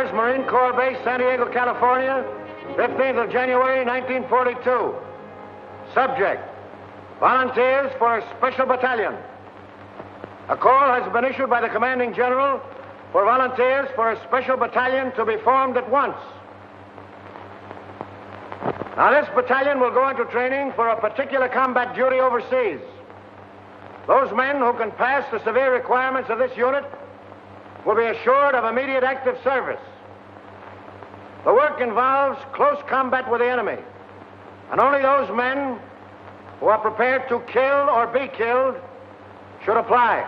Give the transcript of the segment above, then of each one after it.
Mars Marine Corps Base, San Diego, California, 15th of January, 1942. Subject, volunteers for a special battalion. A call has been issued by the commanding general for volunteers for a special battalion to be formed at once. Now, this battalion will go into training for a particular combat duty overseas. Those men who can pass the severe requirements of this unit will be assured of immediate active service. The work involves close combat with the enemy, and only those men who are prepared to kill or be killed should apply.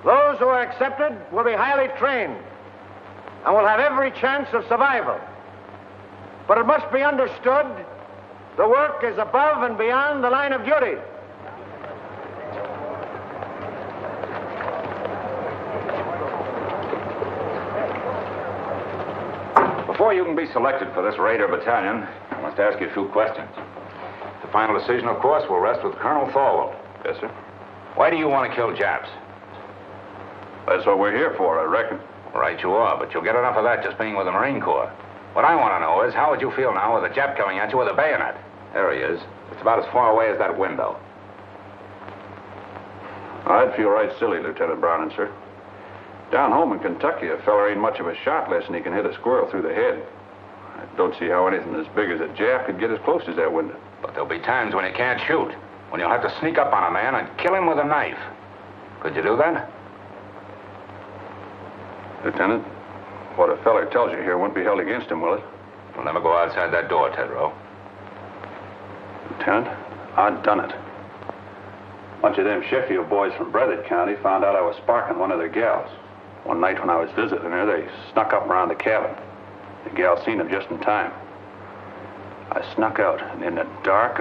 Those who are accepted will be highly trained and will have every chance of survival. But it must be understood, the work is above and beyond the line of duty. Before you can be selected for this Raider Battalion, I must ask you a few questions. The final decision, of course, will rest with Colonel Thorwald. Yes, sir. Why do you want to kill Japs? That's what we're here for, I reckon. Right you are, but you'll get enough of that just being with the Marine Corps. What I want to know is, how would you feel now with a Jap coming at you with a bayonet? There he is. It's about as far away as that window. I'd feel right silly, Lieutenant Browning, sir. Down home in Kentucky, a fella ain't much of a shot less than he can hit a squirrel through the head. I don't see how anything as big as a Jap could get as close as that window. But there'll be times when you can't shoot, when you'll have to sneak up on a man and kill him with a knife. Could you do that? Lieutenant, what a feller tells you here won't be held against him, will it? You'll never go outside that door, Tedrow. Lieutenant, I'd done it. A bunch of them Sheffield boys from Breathitt County found out I was sparking one of their gals. One night when I was visiting her, they snuck up around the cabin. The gal seen them just in time. I snuck out, and in the dark,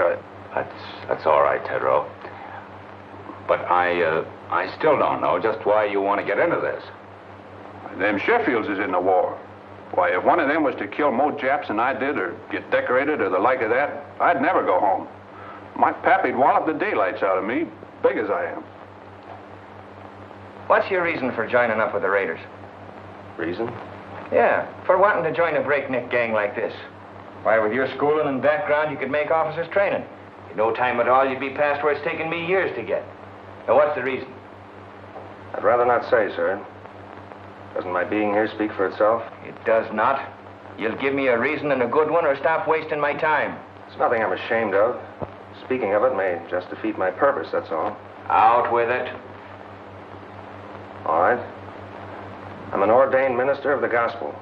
That's all right, Tedrow. But I still don't know just why you want to get into this. Them Sheffields is in the war. Why, if one of them was to kill more Japs than I did, or get decorated, or the like of that, I'd never go home. My pappy'd wallop the daylights out of me, big as I am. What's your reason for joining up with the Raiders? Reason? Yeah, for wanting to join a breakneck gang like this. Why, with your schooling and background, you could make officers' training. In no time at all, you'd be past where it's taken me years to get. Now, what's the reason? I'd rather not say, sir. Doesn't my being here speak for itself? It does not. You'll give me a reason and a good one, or stop wasting my time. It's nothing I'm ashamed of. Speaking of it may just defeat my purpose, that's all. Out with it. All right. I'm an ordained minister of the gospel.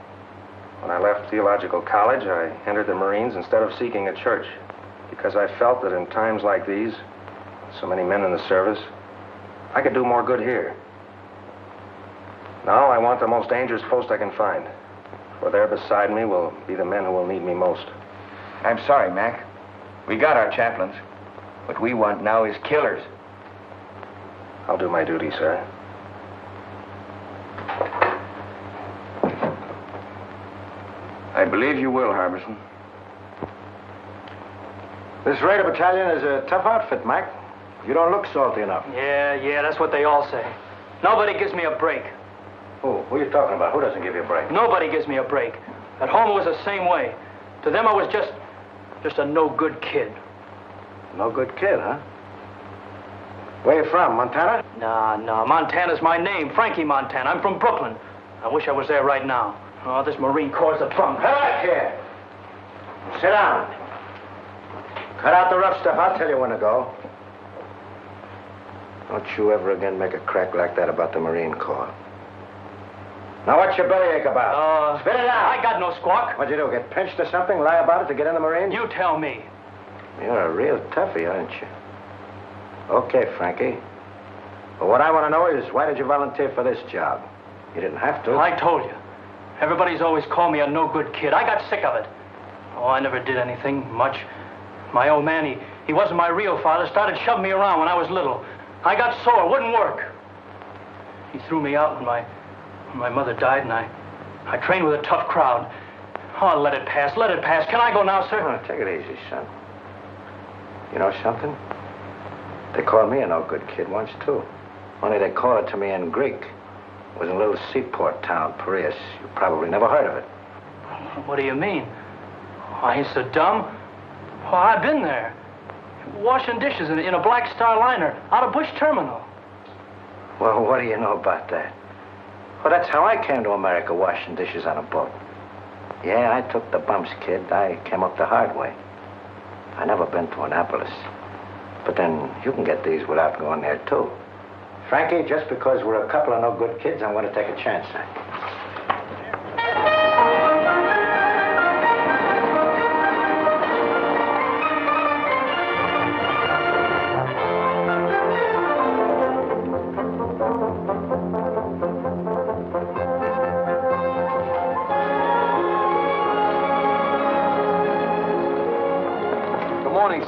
When I left theological college, I entered the Marines instead of seeking a church, because I felt that in times like these, so many men in the service, I could do more good here. Now I want the most dangerous post I can find, for there beside me will be the men who will need me most. I'm sorry, Mac. We got our chaplains. What we want now is killers. I'll do my duty, sir. I believe you will, Harbison. This Raider Battalion is a tough outfit, Mac. You don't look salty enough. Yeah, that's what they all say. Nobody gives me a break. Who are you talking about? Who doesn't give you a break? Nobody gives me a break. At home, it was the same way. To them, I was just a no-good kid. No good kid, huh? Where you from, Montana? No, Montana's my name, Frankie Montana. I'm from Brooklyn. I wish I was there right now. Oh, this Marine Corps is a bum. Come back here. Sit down. Cut out the rough stuff. I'll tell you when to go. Don't you ever again make a crack like that about the Marine Corps. Now, what's your bellyache about? Spit it out. I got no squawk. What'd you do, get pinched or something? Lie about it to get in the Marines? You tell me. You're a real toughie, aren't you? Okay, Frankie. But what I want to know is, why did you volunteer for this job? You didn't have to. I told you. Everybody's always called me a no-good kid. I got sick of it. Oh, I never did anything much. My old man, he wasn't my real father, started shoving me around when I was little. I got sore, wouldn't work. He threw me out when my mother died, and I trained with a tough crowd. Oh, let it pass, let it pass. Can I go now, sir? Oh, take it easy, son. You know something? They called me a no-good kid once, too. Only they call it to me in Greek. It was in a little seaport town, Perilous. You probably never heard of it. What do you mean? I ain't so dumb. Oh, I've been there. Washing dishes in a Black Star liner out of Bush Terminal. Well, what do you know about that? Well, that's how I came to America, washing dishes on a boat. Yeah, I took the bumps, kid. I came up the hard way. I never been to Annapolis. But then you can get these without going there, too. Frankie, just because we're a couple of no good kids, I'm going to take a chance on you.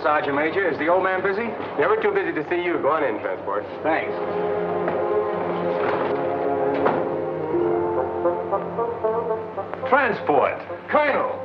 Sergeant Major, is the old man busy? Never too busy to see you. Go on in, Transport. Thanks. Transport. Colonel.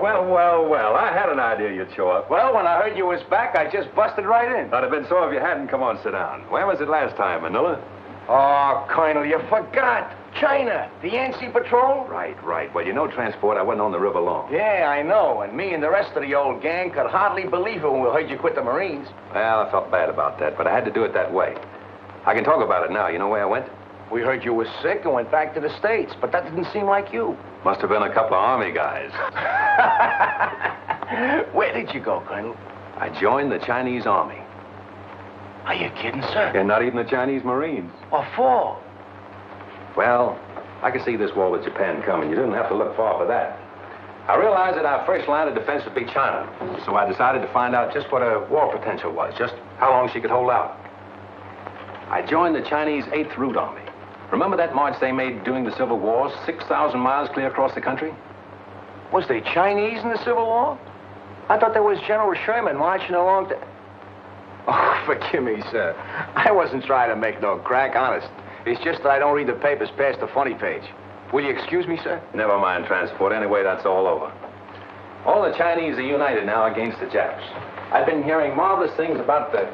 Well. I had an idea you'd show up. Well, when I heard you was back, I just busted right in. That'd have been so if you hadn't. Come on, sit down. Where was it last time, Manila? Oh, Colonel, you forgot. China, the Yancey Patrol. Right. Well, you know, Transport, I wasn't on the river long. Yeah, I know. And me and the rest of the old gang could hardly believe it when we heard you quit the Marines. Well, I felt bad about that, but I had to do it that way. I can talk about it now. You know where I went? We heard you was sick and went back to the States, but that didn't seem like you. Must have been a couple of Army guys. Where did you go, Colonel? I joined the Chinese Army. Are you kidding, sir? And not even the Chinese Marines. What for? Well, I could see this war with Japan coming. You didn't have to look far for that. I realized that our first line of defense would be China. So I decided to find out just what her war potential was, just how long she could hold out. I joined the Chinese 8th Route Army. Remember that march they made during the Civil War, 6,000 miles clear across the country? Was they Chinese in the Civil War? I thought there was General Sherman marching along to... Oh, forgive me, sir. I wasn't trying to make no crack, honest. It's just that I don't read the papers past the funny page. Will you excuse me, sir? Never mind, Transport. Anyway, that's all over. All the Chinese are united now against the Japs. I've been hearing marvelous things about the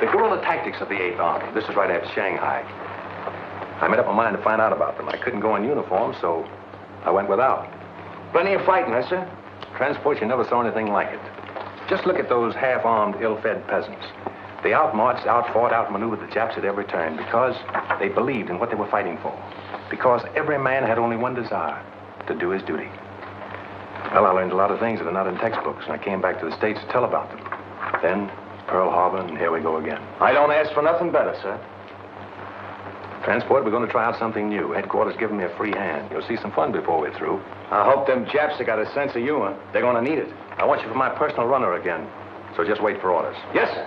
guerrilla tactics of the 8th Army. This is right after Shanghai. I made up my mind to find out about them. I couldn't go in uniform, so I went without. Plenty of fighting, huh, sir? Transport, you never saw anything like it. Just look at those half-armed, ill-fed peasants. They outmarched, outfought, outmaneuvered the Japs at every turn because they believed in what they were fighting for. Because every man had only one desire, to do his duty. Well, I learned a lot of things that are not in textbooks, and I came back to the States to tell about them. Then, Pearl Harbor, and here we go again. I don't ask for nothing better, sir. Transport, we're going to try out something new. Headquarters giving me a free hand. You'll see some fun before we're through. I hope them Japs have got a sense of humor. They're going to need it. I want you for my personal runner again, so just wait for orders. Yes, sir.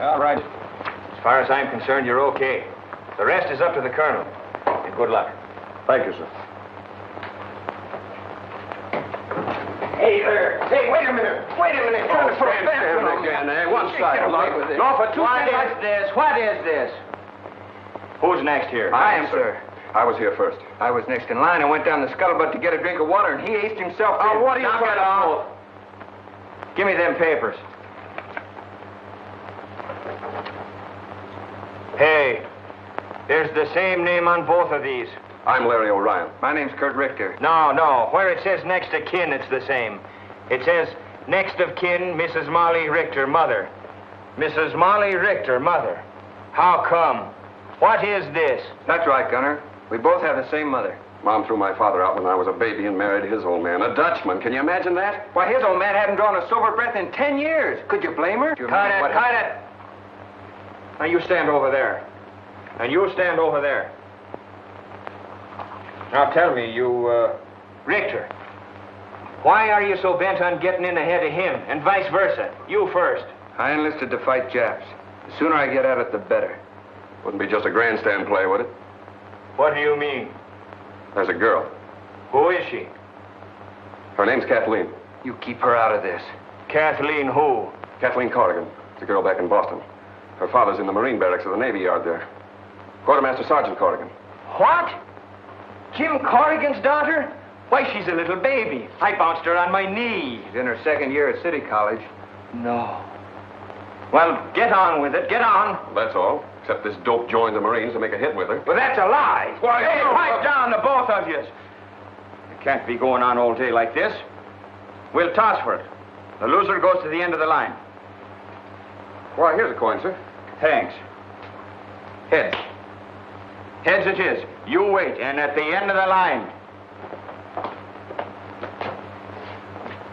All right. As far as I'm concerned, you're okay. The rest is up to the colonel. And good luck. Thank you, sir. Hey, wait a minute. Turn for a again, eh? One side. No, for two seconds. What is this? Who's next here? I am, sir. I was here first. I was next in line. I went down the scuttlebutt to get a drink of water, and he aced himself in. What are you trying to do? Give me them papers. Hey, there's the same name on both of these. I'm Larry O'Ryan. My name's Kurt Richter. No. Where it says next of kin, it's the same. It says next of kin, Mrs. Molly Richter, mother. Mrs. Molly Richter, mother. How come? What is this? That's right, Gunner. We both have the same mother. Mom threw my father out when I was a baby and married his old man, a Dutchman. Can you imagine that? Why, his old man hadn't drawn a sober breath in 10 years. Could you blame her? Cut it. Now, you stand over there. And you stand over there. Now, tell me, Richter, why are you so bent on getting in ahead of him, and vice versa? You first. I enlisted to fight Japs. The sooner I get at it, the better. Wouldn't be just a grandstand play, would it? What do you mean? There's a girl. Who is she? Her name's Kathleen. You keep her out of this. Kathleen who? Kathleen Corrigan. It's a girl back in Boston. Her father's in the Marine barracks of the Navy Yard there. Quartermaster Sergeant Corrigan. What? Jim Corrigan's daughter? Why, she's a little baby. I bounced her on my knee. She's in her second year at City College. No. Well, get on with it. Get on. That's all. Except this dope joined the Marines to make a hit with her. But that's a lie. Why, hey, no, pipe down, the both of you. It can't be going on all day like this. We'll toss for it. The loser goes to the end of the line. Why, here's a coin, sir. Thanks. Heads. Heads it is. You wait, and at the end of the line.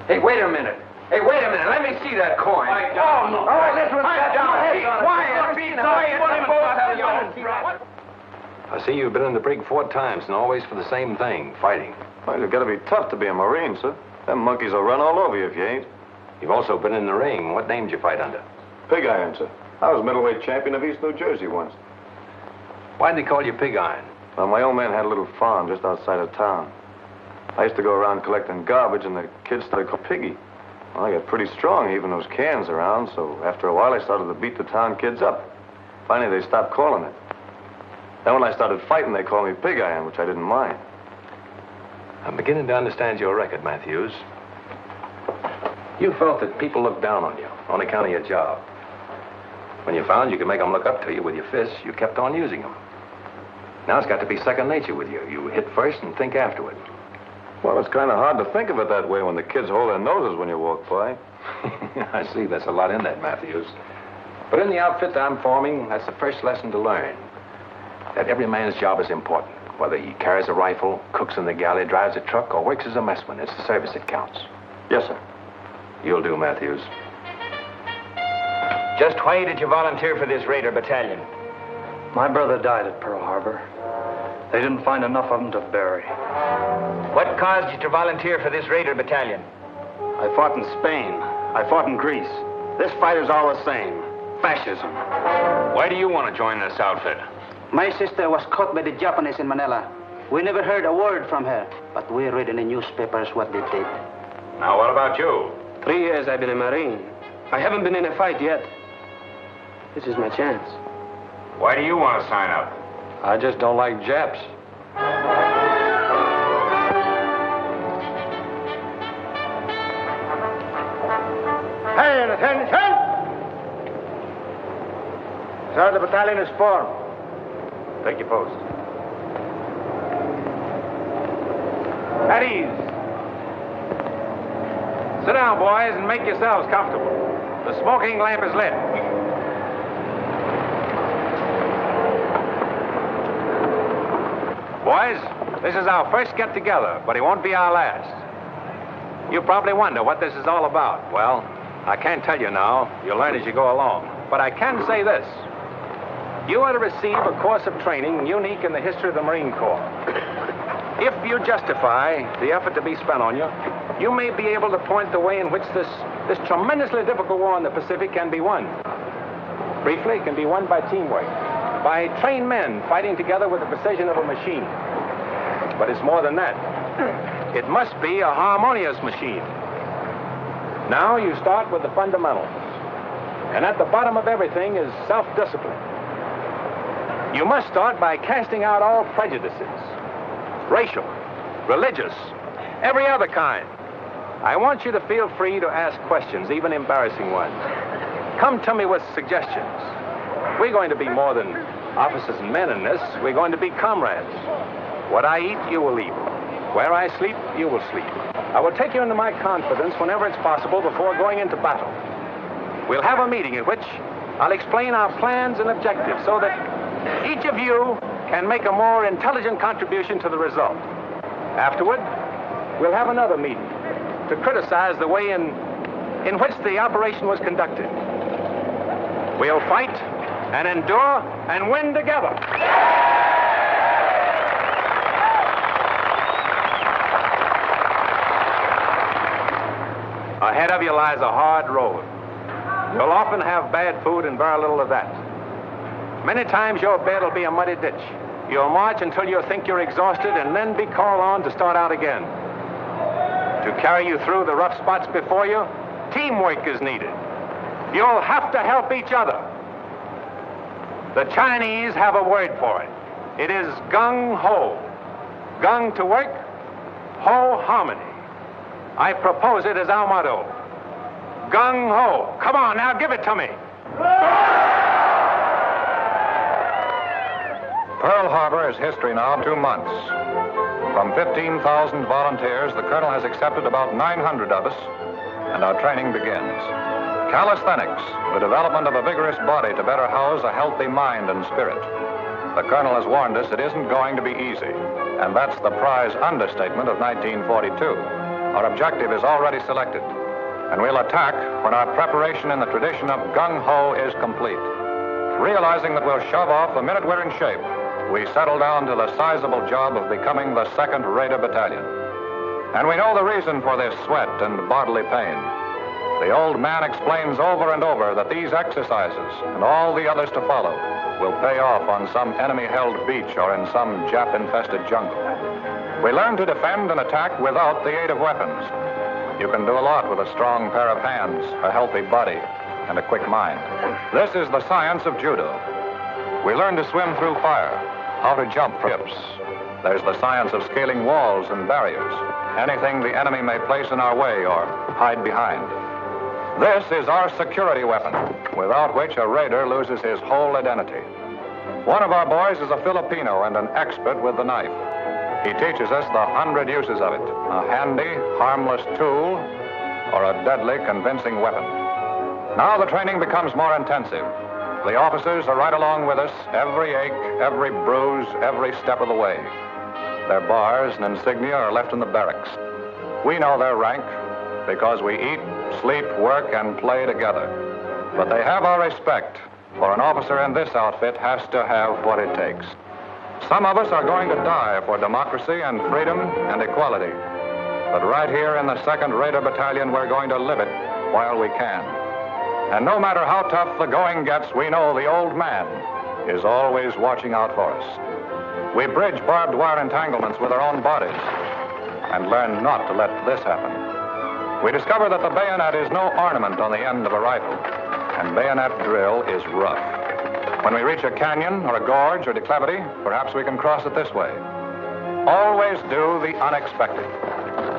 Hey, wait a minute. Hey, wait a minute. Let me see that coin. Oh, no. All right, this one's got down. Hey, quiet. Be quiet. I see you've been in the brig 4 times, and always for the same thing, fighting. Well, you've got to be tough to be a Marine, sir. Them monkeys will run all over you if you ain't. You've also been in the ring. What name did you fight under? Pig Iron, sir. I was middleweight champion of East New Jersey once. Why'd they call you Pig Iron? Well, my old man had a little farm just outside of town. I used to go around collecting garbage, and the kids started calling Piggy. Well, I got pretty strong, heaving those cans around, so after a while I started to beat the town kids up. Finally, they stopped calling it. Then when I started fighting, they called me Pig Iron, which I didn't mind. I'm beginning to understand your record, Matthews. You felt that people looked down on you on account of your job. When you found you could make them look up to you with your fists, you kept on using them. Now it's got to be second nature with you. You hit first and think afterward. Well, it's kind of hard to think of it that way when the kids hold their noses when you walk by. I see. There's a lot in that, Matthews. But in the outfit that I'm forming, that's the first lesson to learn. That every man's job is important. Whether he carries a rifle, cooks in the galley, drives a truck, or works as a messman, it's the service that counts. Yes, sir. You'll do, Matthews. Just why did you volunteer for this Raider Battalion? My brother died at Pearl Harbor. They didn't find enough of them to bury. What caused you to volunteer for this Raider Battalion? I fought in Spain. I fought in Greece. This fight is all the same. Fascism. Why do you want to join this outfit? My sister was caught by the Japanese in Manila. We never heard a word from her, but we read in the newspapers what they did. Now, what about you? 3 years I've been a Marine. I haven't been in a fight yet. This is my chance. Why do you want to sign up? I just don't like Japs. Hey, and attention! Sir, the battalion is formed. Take your post. At ease. Sit down, boys, and make yourselves comfortable. The smoking lamp is lit. Boys, this is our first get-together, but it won't be our last. You probably wonder what this is all about. Well, I can't tell you now. You'll learn as you go along. But I can say this. You are to receive a course of training unique in the history of the Marine Corps. If you justify the effort to be spent on you, you may be able to point the way in which this tremendously difficult war in the Pacific can be won. Briefly, it can be won by teamwork, by trained men fighting together with the precision of a machine. But it's more than that. It must be a harmonious machine. Now you start with the fundamentals. And at the bottom of everything is self-discipline. You must start by casting out all prejudices. Racial, religious, every other kind. I want you to feel free to ask questions, even embarrassing ones. Come to me with suggestions. We're going to be more than officers and men in this. We're going to be comrades. What I eat, you will eat. Where I sleep, you will sleep. I will take you into my confidence whenever it's possible before going into battle. We'll have a meeting in which I'll explain our plans and objectives so that each of you can make a more intelligent contribution to the result. Afterward, we'll have another meeting to criticize the way in which the operation was conducted. We'll fight and endure and win together. Ahead of you lies a hard road. You'll often have bad food and very little of that. Many times your bed will be a muddy ditch. You'll march until you think you're exhausted and then be called on to start out again. To carry you through the rough spots before you, teamwork is needed. You'll have to help each other. The Chinese have a word for it. It is Gung Ho. Gung to work, Ho harmony. I propose it as our motto. Gung Ho. Come on, now give it to me. Pearl Harbor is history now, 2 months. From 15,000 volunteers, the Colonel has accepted about 900 of us, and our training begins. Calisthenics, the development of a vigorous body to better house a healthy mind and spirit. The Colonel has warned us it isn't going to be easy, and that's the prize understatement of 1942. Our objective is already selected, and we'll attack when our preparation in the tradition of Gung Ho is complete. Realizing that we'll shove off the minute we're in shape, we settle down to the sizable job of becoming the 2nd Raider Battalion. And we know the reason for this sweat and bodily pain. The old man explains over and over that these exercises, and all the others to follow, will pay off on some enemy-held beach or in some Jap-infested jungle. We learn to defend and attack without the aid of weapons. You can do a lot with a strong pair of hands, a healthy body, and a quick mind. This is the science of judo. We learn to swim through fire, how to jump from hips. There's the science of scaling walls and barriers, anything the enemy may place in our way or hide behind. This is our security weapon, without which a raider loses his whole identity. One of our boys is a Filipino and an expert with the knife. He teaches us the 100 uses of it, a handy, harmless tool, or a deadly, convincing weapon. Now the training becomes more intensive. The officers are right along with us, every ache, every bruise, every step of the way. Their bars and insignia are left in the barracks. We know their rank because we eat, sleep, work, and play together. But they have our respect, for an officer in this outfit has to have what it takes. Some of us are going to die for democracy and freedom and equality. But right here in the 2nd Raider Battalion, we're going to live it while we can. And no matter how tough the going gets, we know the old man is always watching out for us. We bridge barbed wire entanglements with our own bodies and learn not to let this happen. We discover that the bayonet is no ornament on the end of a rifle, and bayonet drill is rough. When we reach a canyon or a gorge or declivity, perhaps we can cross it this way. Always do the unexpected.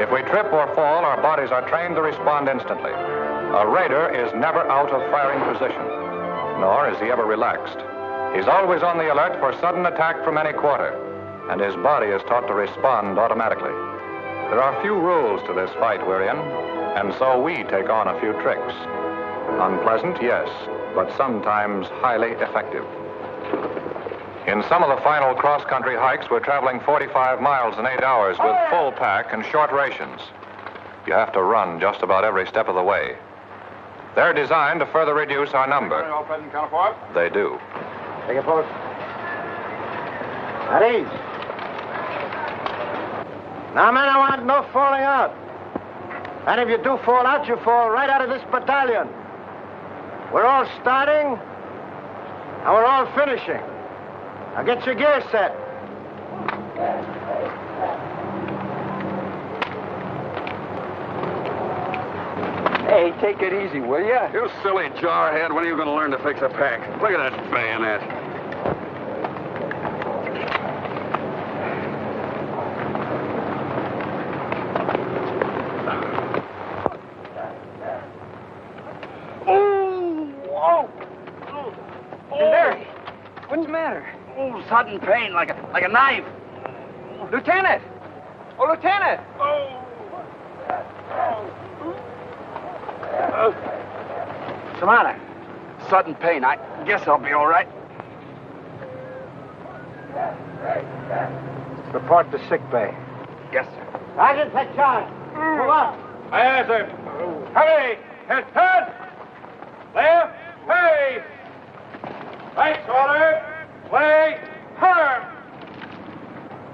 If we trip or fall, our bodies are trained to respond instantly. A raider is never out of firing position, nor is he ever relaxed. He's always on the alert for sudden attack from any quarter, and his body is taught to respond automatically. There are few rules to this fight we're in, and so we take on a few tricks. Unpleasant, yes, but sometimes highly effective. In some of the final cross-country hikes, we're traveling 45 miles in 8 hours with full pack and short rations. You have to run just about every step of the way. They're designed to further reduce our number. All present, counterpart. They do. Take a post. At ease. Now, men, I want no falling out. And if you do fall out, you fall right out of this battalion. We're all starting, and we're all finishing. Now get your gear set. Hey, take it easy, will ya? You silly jarhead, when are you going to learn to fix a pack? Look at that bayonet. Beery, what's the matter? Oh, sudden pain, like a knife. Lieutenant! Oh, Lieutenant! What's the matter? Sudden pain. I guess I'll be all right. Report to sick bay. Yes, sir. Sergeant, take charge. Move up. Aye, sir. Hurry! Head! Left! Hey! Right shoulder! Leg! Turn!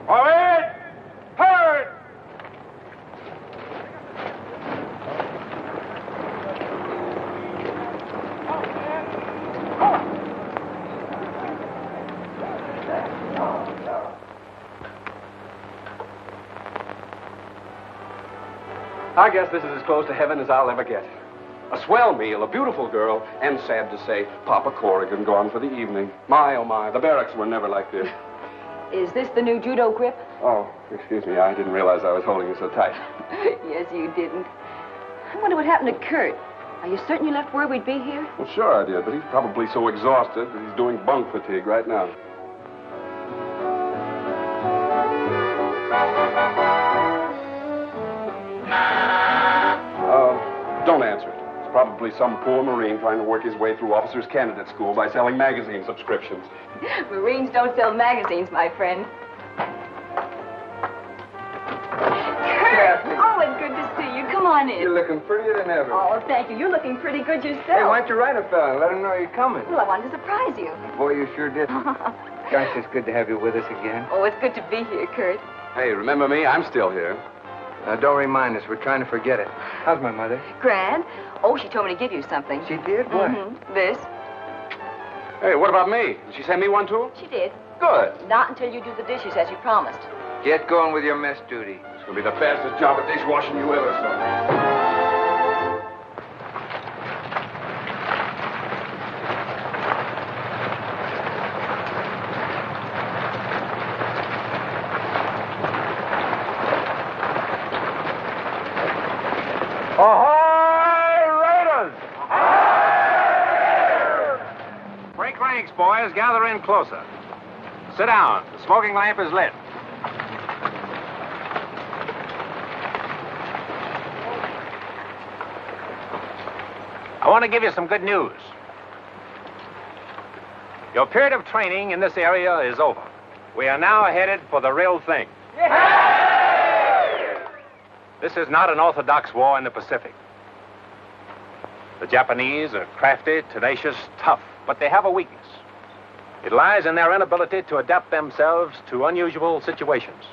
Forward! Turn! I guess this is as close to heaven as I'll ever get. A swell meal, a beautiful girl, and sad to say, Papa Corrigan gone for the evening. My, oh my, the barracks were never like this. Is this the new judo grip? Oh, excuse me, I didn't realize I was holding you so tight. Yes, you didn't. I wonder what happened to Kurt. Are you certain you left word we'd be here? Well, sure I did, but he's probably so exhausted that he's doing bunk fatigue right now. Don't answer it. It's probably some poor Marine trying to work his way through officers' candidate school by selling magazine subscriptions. Marines don't sell magazines, my friend. Kurt! Oh, it's good to see you. Come on in. You're looking prettier than ever. Oh, thank you. You're looking pretty good yourself. Hey, why don't you write a fella and let him know you're coming? Well, I wanted to surprise you. Boy, you sure did. Gosh, it's good to have you with us again. Oh, it's good to be here, Kurt. Hey, remember me? I'm still here. Now, don't remind us. We're trying to forget it. How's my mother? Grand. Oh, she told me to give you something. She did? What? This. Hey, what about me? Did she send me one, too? She did. Good. Not until you do the dishes as you promised. Get going with your mess duty. It's going to be the fastest job of dishwashing you ever saw. Boys, gather in closer. Sit down. The smoking lamp is lit. I want to give you some good news. Your period of training in this area is over. We are now headed for the real thing. This is not an orthodox war in the Pacific. The Japanese are crafty, tenacious, tough, but they have a weakness. It lies in their inability to adapt themselves to unusual situations.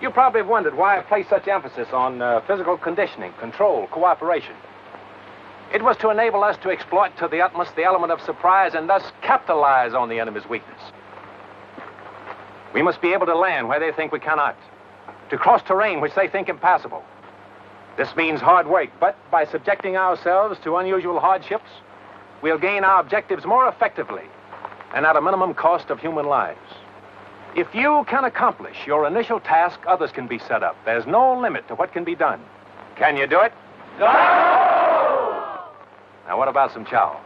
You probably have wondered why I place such emphasis on physical conditioning, control, cooperation. It was to enable us to exploit to the utmost the element of surprise and thus capitalize on the enemy's weakness. We must be able to land where they think we cannot, to cross terrain which they think impassable. This means hard work, but by subjecting ourselves to unusual hardships, we'll gain our objectives more effectively and at a minimum cost of human lives. If you can accomplish your initial task, others can be set up. There's no limit to what can be done. Can you do it? No! Now, what about some chow?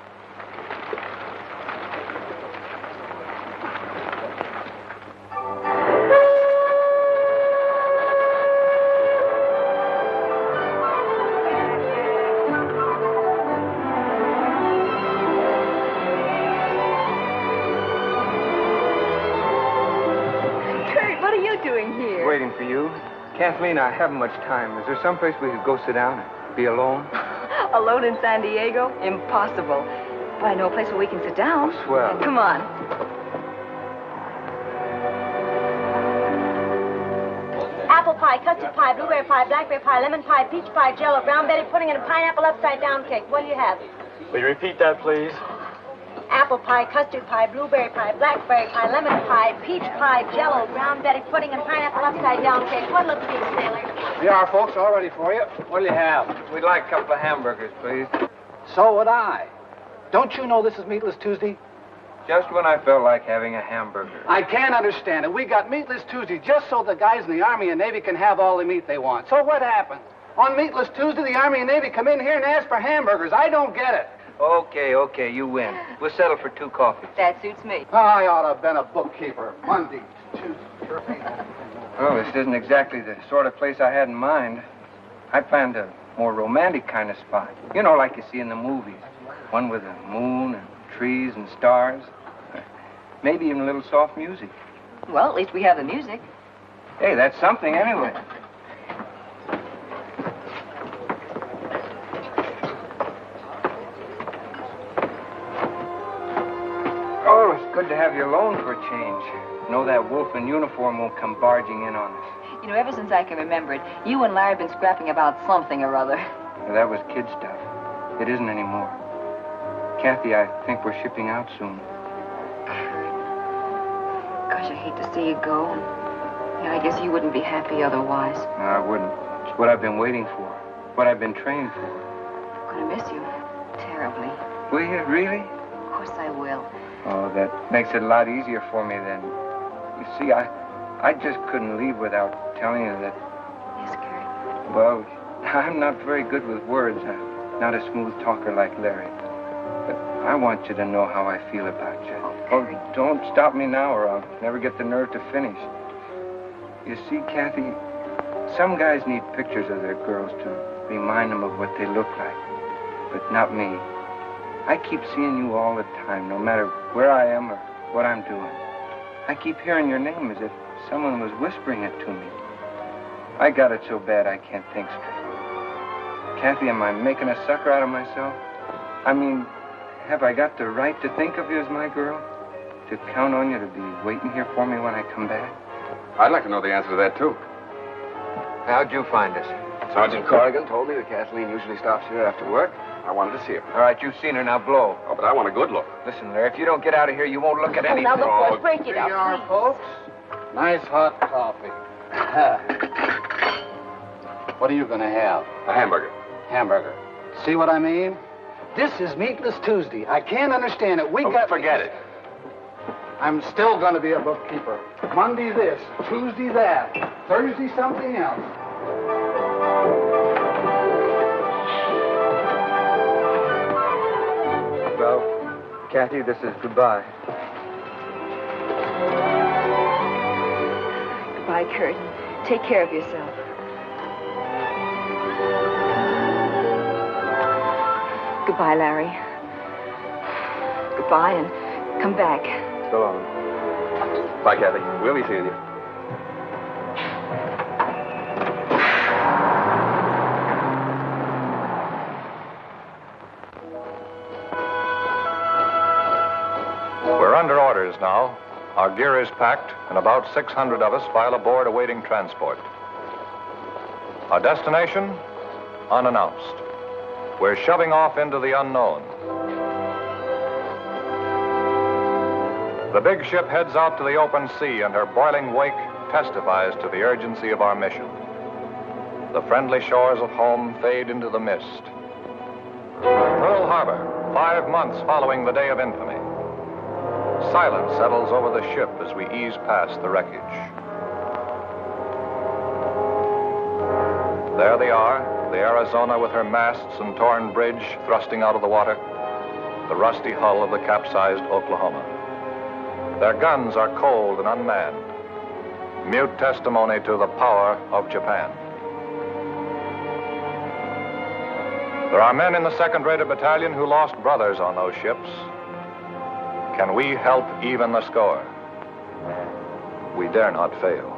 Waiting for you. Kathleen, I haven't much time. Is there someplace we could go sit down and be alone? Alone in San Diego? Impossible. But I know a place where we can sit down. Oh, swell. Come on. Apple pie, custard pie, blueberry pie, blackberry pie, lemon pie, peach pie, jello, brown Betty pudding, and a pineapple upside-down cake. What do you have? Will you repeat that, please? Apple pie, custard pie, blueberry pie, blackberry pie, lemon pie, peach pie, jello, brown Betty pudding, and pineapple upside-down cake. What'll it be, sailor? Here are, folks, all ready for you. What'll you have? We'd like a couple of hamburgers, please. So would I. Don't you know this is Meatless Tuesday? Just when I felt like having a hamburger. I can't understand it. We got Meatless Tuesday just so the guys in the Army and Navy can have all the meat they want. So what happens? On Meatless Tuesday, the Army and Navy come in here and ask for hamburgers. I don't get it. Okay, you win. We'll settle for 2 coffees. That suits me. I ought to have been a bookkeeper. Monday, Tuesday. Well, this isn't exactly the sort of place I had in mind. I planned a more romantic kind of spot. You know, like you see in the movies. One with a moon and trees and stars. Maybe even a little soft music. Well, at least we have the music. Hey, that's something anyway. Oh, it's good to have you alone for a change. Know that wolf in uniform won't come barging in on us. You know, ever since I can remember it, you and Larry have been scrapping about something or other. Well, that was kid stuff. It isn't anymore. Kathy, I think we're shipping out soon. Gosh, I hate to see you go. Yeah, I guess you wouldn't be happy otherwise. No, I wouldn't. It's what I've been waiting for. What I've been trained for. I'm gonna miss you. Terribly. Will you, really? Of course I will. Oh, that makes it a lot easier for me then. You see, I just couldn't leave without telling you that... Yes, Kurt? Well, I'm not very good with words. not a smooth talker like Larry. But I want you to know how I feel about you. Oh, don't stop me now or I'll never get the nerve to finish. You see, Kathy, some guys need pictures of their girls to remind them of what they look like. But not me. I keep seeing you all the time, no matter where I am or what I'm doing. I keep hearing your name as if someone was whispering it to me. I got it so bad I can't think straight. Kathy, am I making a sucker out of myself? I mean, have I got the right to think of you as my girl? To count on you to be waiting here for me when I come back? I'd like to know the answer to that, too. How'd you find us? Sergeant Corrigan told me that Kathleen usually stops here after work. I wanted to see her. All right, you've seen her, now blow. Oh, but I want a good look. Listen, Larry, if you don't get out of here, you won't look at anything. Now, look, boys, break it up, please. folks. Nice hot coffee. What are you going to have? A hamburger. Hamburger. See what I mean? This is Meatless Tuesday. I can't understand it. Forget it. I'm still going to be a bookkeeper. Monday this, Tuesday that, Thursday something else. Well, Kathy, this is goodbye. Goodbye, Kurt. Take care of yourself. Goodbye, Larry. Goodbye, and come back. So long. Bye, Kathy. We'll be seeing you. We're under orders now. Our gear is packed, and about 600 of us file aboard awaiting transport. Our destination? Unannounced. We're shoving off into the unknown. The big ship heads out to the open sea, and her boiling wake testifies to the urgency of our mission. The friendly shores of home fade into the mist. Pearl Harbor, 5 months following the day of infamy. Silence settles over the ship as we ease past the wreckage. There they are, the Arizona with her masts and torn bridge thrusting out of the water, the rusty hull of the capsized Oklahoma. Their guns are cold and unmanned, mute testimony to the power of Japan. There are men in the 2nd Raider Battalion who lost brothers on those ships. Can we help even the score? We dare not fail.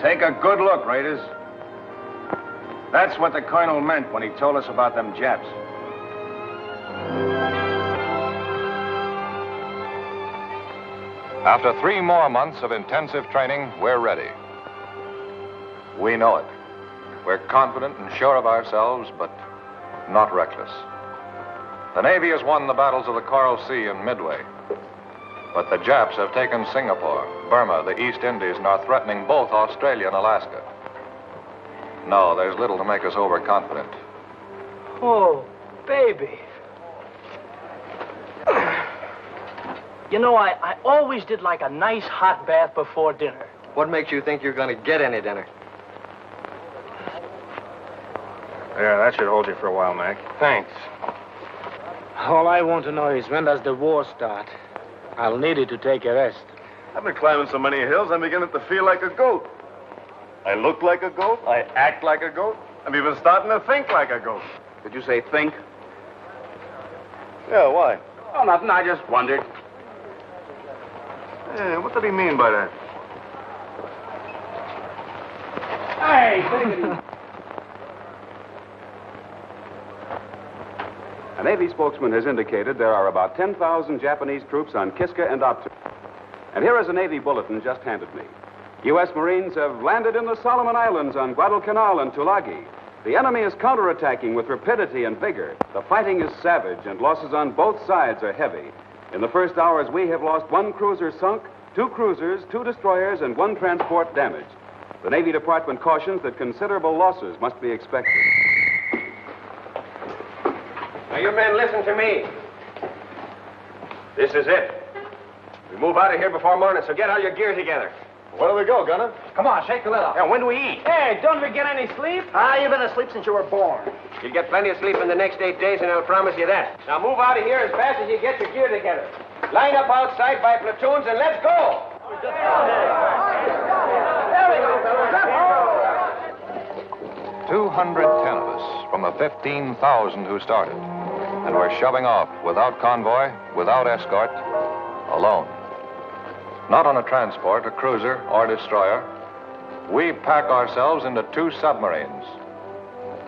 Take a good look, Raiders. That's what the colonel meant when he told us about them Japs. After 3 more months of intensive training, we're ready. We know it. We're confident and sure of ourselves, but not reckless. The Navy has won the battles of the Coral Sea and Midway. But the Japs have taken Singapore, Burma, the East Indies, and are threatening both Australia and Alaska. No, there's little to make us overconfident. Oh, baby. You know, I always did like a nice hot bath before dinner. What makes you think you're going to get any dinner? Yeah, that should hold you for a while, Mac. Thanks. All I want to know is when does the war start? I'll need it to take a rest. I've been climbing so many hills, I'm beginning to feel like a goat. I look like a goat. I act like a goat. I'm even starting to think like a goat. Did you say think? Yeah, why? Oh, nothing. I just wondered. Yeah, what did he mean by that? Hey, take it easy. A Navy spokesman has indicated there are about 10,000 Japanese troops on Kiska and Attu. And here is a Navy bulletin just handed me. U.S. Marines have landed in the Solomon Islands on Guadalcanal and Tulagi. The enemy is counterattacking with rapidity and vigor. The fighting is savage, and losses on both sides are heavy. In the first hours, we have lost 1 cruiser sunk, 2 cruisers, 2 destroyers, and 1 transport damaged. The Navy Department cautions that considerable losses must be expected. Now, you men, listen to me. This is it. We move out of here before morning, so get all your gear together. Where do we go, Gunner? Come on, shake the lid off. Yeah, when do we eat? Hey, don't we get any sleep? You've been asleep since you were born. You'll get plenty of sleep in the next 8 days, and I'll promise you that. Now move out of here as fast as you get your gear together. Line up outside by platoons, and let's go! There we go, fellas. 210 of us from the 15,000 who started. And we're shoving off without convoy, without escort, alone. Not on a transport, a cruiser, or destroyer. We pack ourselves into 2 submarines.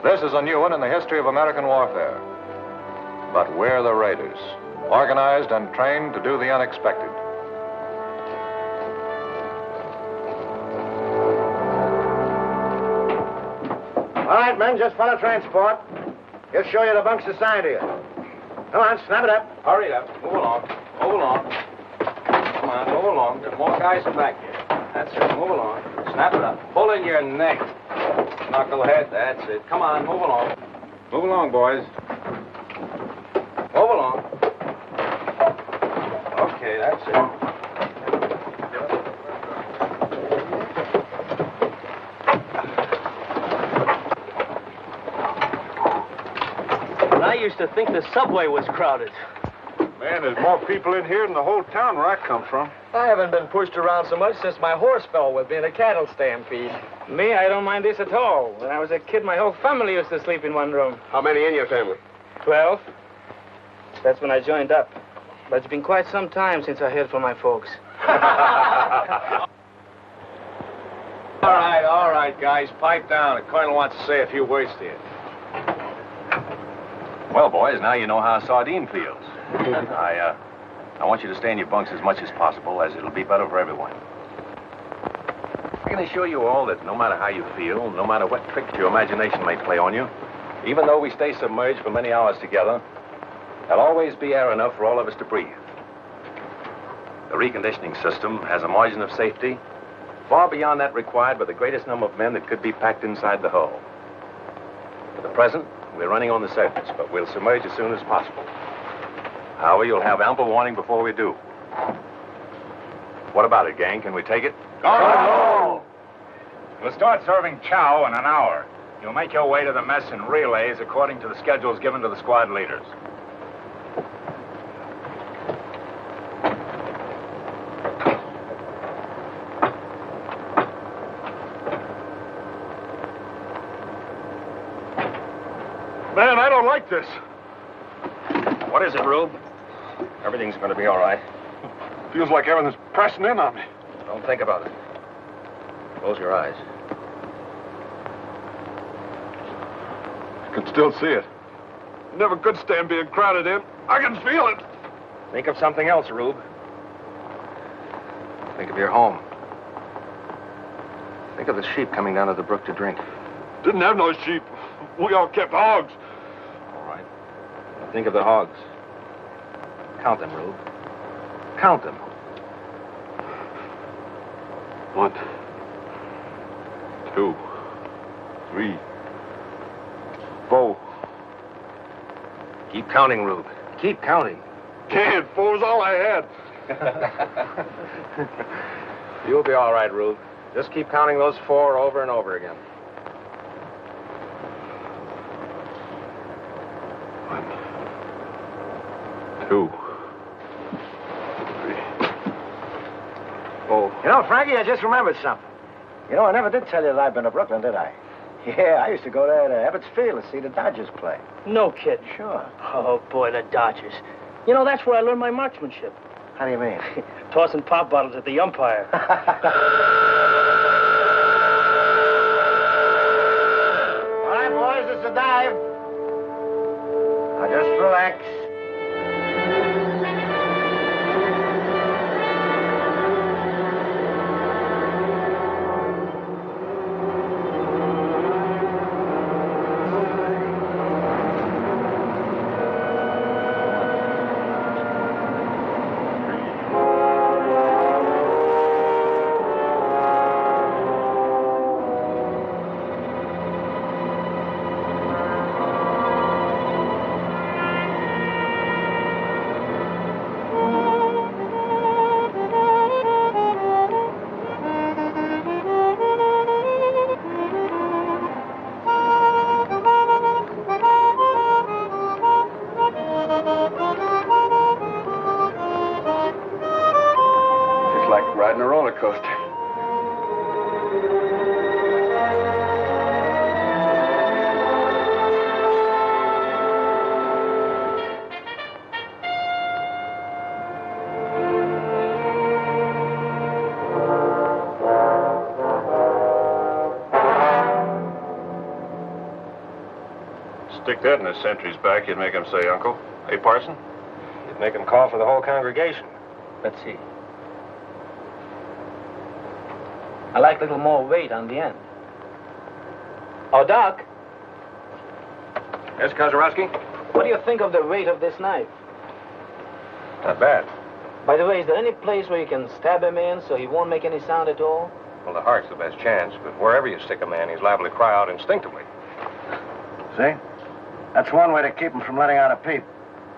This is a new one in the history of American warfare. But we're the Raiders, organized and trained to do the unexpected. All right, men, just follow transport. He'll show you the bunks assigned to you. Come on, snap it up. Hurry it up. Move along. Move along. Come on, move along. There's more guys in back here. That's it. Move along. Snap it up. Pull in your neck. Knucklehead. That's it. Come on, move along. Move along, boys. Move along. Okay, that's it. I used to think the subway was crowded. Man, there's more people in here than the whole town where I come from. I haven't been pushed around so much since my horse fell with me in a cattle stampede. Me, I don't mind this at all. When I was a kid, my whole family used to sleep in one room. How many in your family? 12. That's when I joined up. But it's been quite some time since I heard from my folks. All right, guys, pipe down. The colonel wants to say a few words to you. Well, boys, now you know how a sardine feels. I want you to stay in your bunks as much as possible, as it'll be better for everyone. I can assure you all that no matter how you feel, no matter what tricks your imagination may play on you, even though we stay submerged for many hours together, there'll always be air enough for all of us to breathe. The reconditioning system has a margin of safety far beyond that required by the greatest number of men that could be packed inside the hull. For the present, we're running on the surface, but we'll submerge as soon as possible. However, you'll have ample warning before we do. What about it, gang? Can we take it? Go! We'll start serving chow in an hour. You'll make your way to the mess in relays according to the schedules given to the squad leaders. Man, I don't like this. What is it, Rube? Everything's going to be all right. Feels like everything's pressing in on me. Don't think about it. Close your eyes. I can still see it. Never could stand being crowded in. I can feel it. Think of something else, Rube. Think of your home. Think of the sheep coming down to the brook to drink. Didn't have no sheep. We all kept hogs. All right. Now think of the hogs. Count them, Rube. Count them. 1, 2, 3, 4. Keep counting, Rube. Keep counting. Can't. 4's all I had. You'll be all right, Rube. Just keep counting those 4 over and over again. 1, 2, 3, 4. You know, Frankie, I just remembered something. You know, I never did tell you that I've been to Brooklyn, did I? Yeah, I used to go there to Ebbets Field to see the Dodgers play. No kidding. Sure. Oh, boy, the Dodgers. You know, that's where I learned my marksmanship. How do you mean? Tossing pop bottles at the umpire. All right, boys, it's a dive. Now just relax. roller coaster. Stick that in his sentry's back, you'd make him say, Uncle. Hey, Parson? You'd make him call for the whole congregation. Let's see. I like a little more weight on the end. Oh, Doc. Yes, Kozarowski? What do you think of the weight of this knife? Not bad. By the way, is there any place where you can stab him in so he won't make any sound at all? Well, the heart's the best chance, but wherever you stick a man, he's liable to cry out instinctively. See? That's one way to keep him from letting out a peep.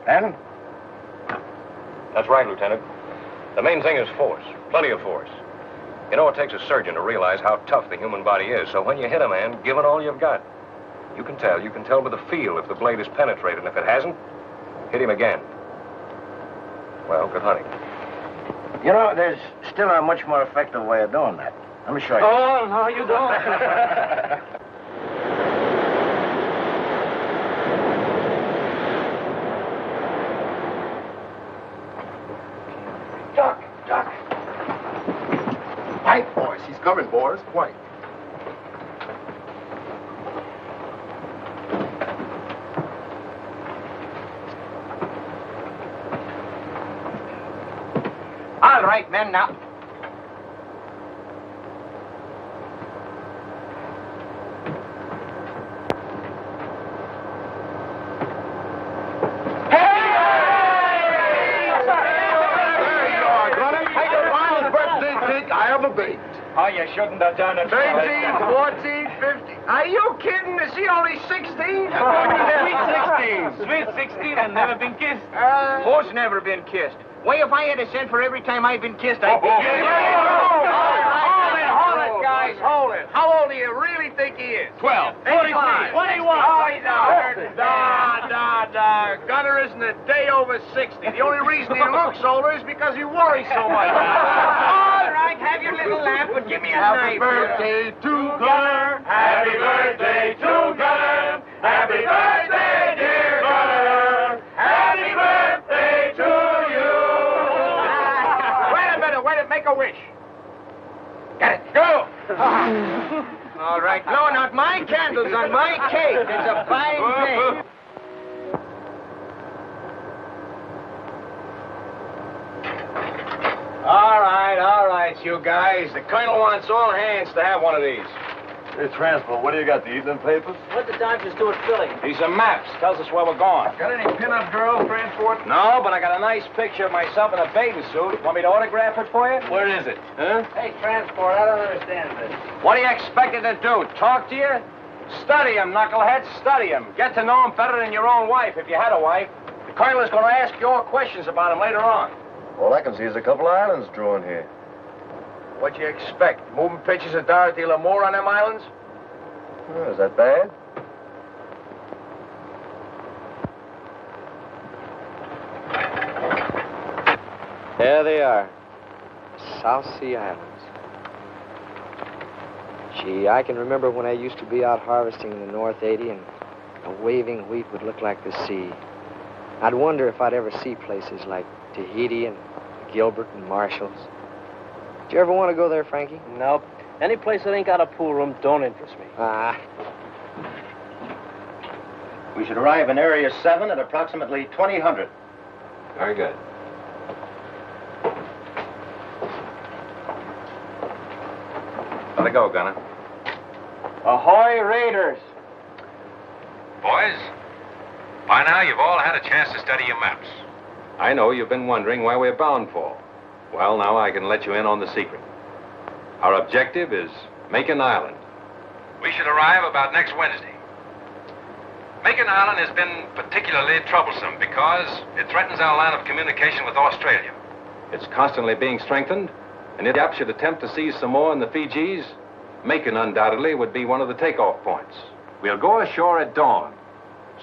And? That's right, Lieutenant. The main thing is force. Plenty of force. You know, it takes a surgeon to realize how tough the human body is, so when you hit a man, give it all you've got. You can tell by the feel if the blade is penetrated, and if it hasn't, hit him again. Well, good hunting. You know, there's still a much more effective way of doing that. Let me show you. Oh, no, you don't. Doc. Quiet, boys. He's coming, boys. Quiet. All right, men, now. Oh, you shouldn't have done it. 13, 14, 15. Are you kidding? Is he only 16? Sweet 16 and never been kissed. Horse never been kissed. Why, if I had a cent for every time I've been kissed, I'd be... Hold it, guys, hold it. How old do you really think he is? 12. 45. 21. Oh, Gunner isn't a day over 60. The only reason he looks older is because he worries so much. All right, have your little laugh, but give me a knife. Happy birthday to Gunner. Happy birthday to Gunner. Happy birthday, dear Gunner. Happy birthday to you. Wait a minute, make a wish. Get it, go. All right, blowing out my candles on my cake. It's a fine day. All right, you guys. The Colonel wants all hands to have one of these. Hey, Transport, what do you got, the evening papers? What's the doctors do at filling? These are maps. Tells us where we're going. Got any pin-up girls, Transport? No, but I got a nice picture of myself in a bathing suit. Want me to autograph it for you? Where is it? Huh? Hey, Transport, I don't understand this. What do you expect it to do? Talk to you? Study him, knucklehead. Study him. Get to know him better than your own wife, if you had a wife. The Colonel is going to ask your questions about him later on. All I can see is a couple of islands drawn here. What you expect? Moving pictures of Dorothy Lamour on them islands? Oh, is that bad? There they are. South Sea Islands. Gee, I can remember when I used to be out harvesting in the North 80 and a waving wheat would look like the sea. I'd wonder if I'd ever see places like Tahiti and Gilbert and Marshall's. Did you ever want to go there, Frankie? Nope. Any place that ain't got a pool room don't interest me. Ah. We should arrive in Area 7 at approximately 2000. Very good. Let it go, Gunner. Ahoy, Raiders! Boys, by now you've all had a chance to study your maps. I know you've been wondering where we're bound for. Well, now I can let you in on the secret. Our objective is Makin Island. We should arrive about next Wednesday. Makin Island has been particularly troublesome because it threatens our line of communication with Australia. It's constantly being strengthened, and if Yap should attempt to seize Samoa and the Fijis, Makin undoubtedly would be one of the takeoff points. We'll go ashore at dawn,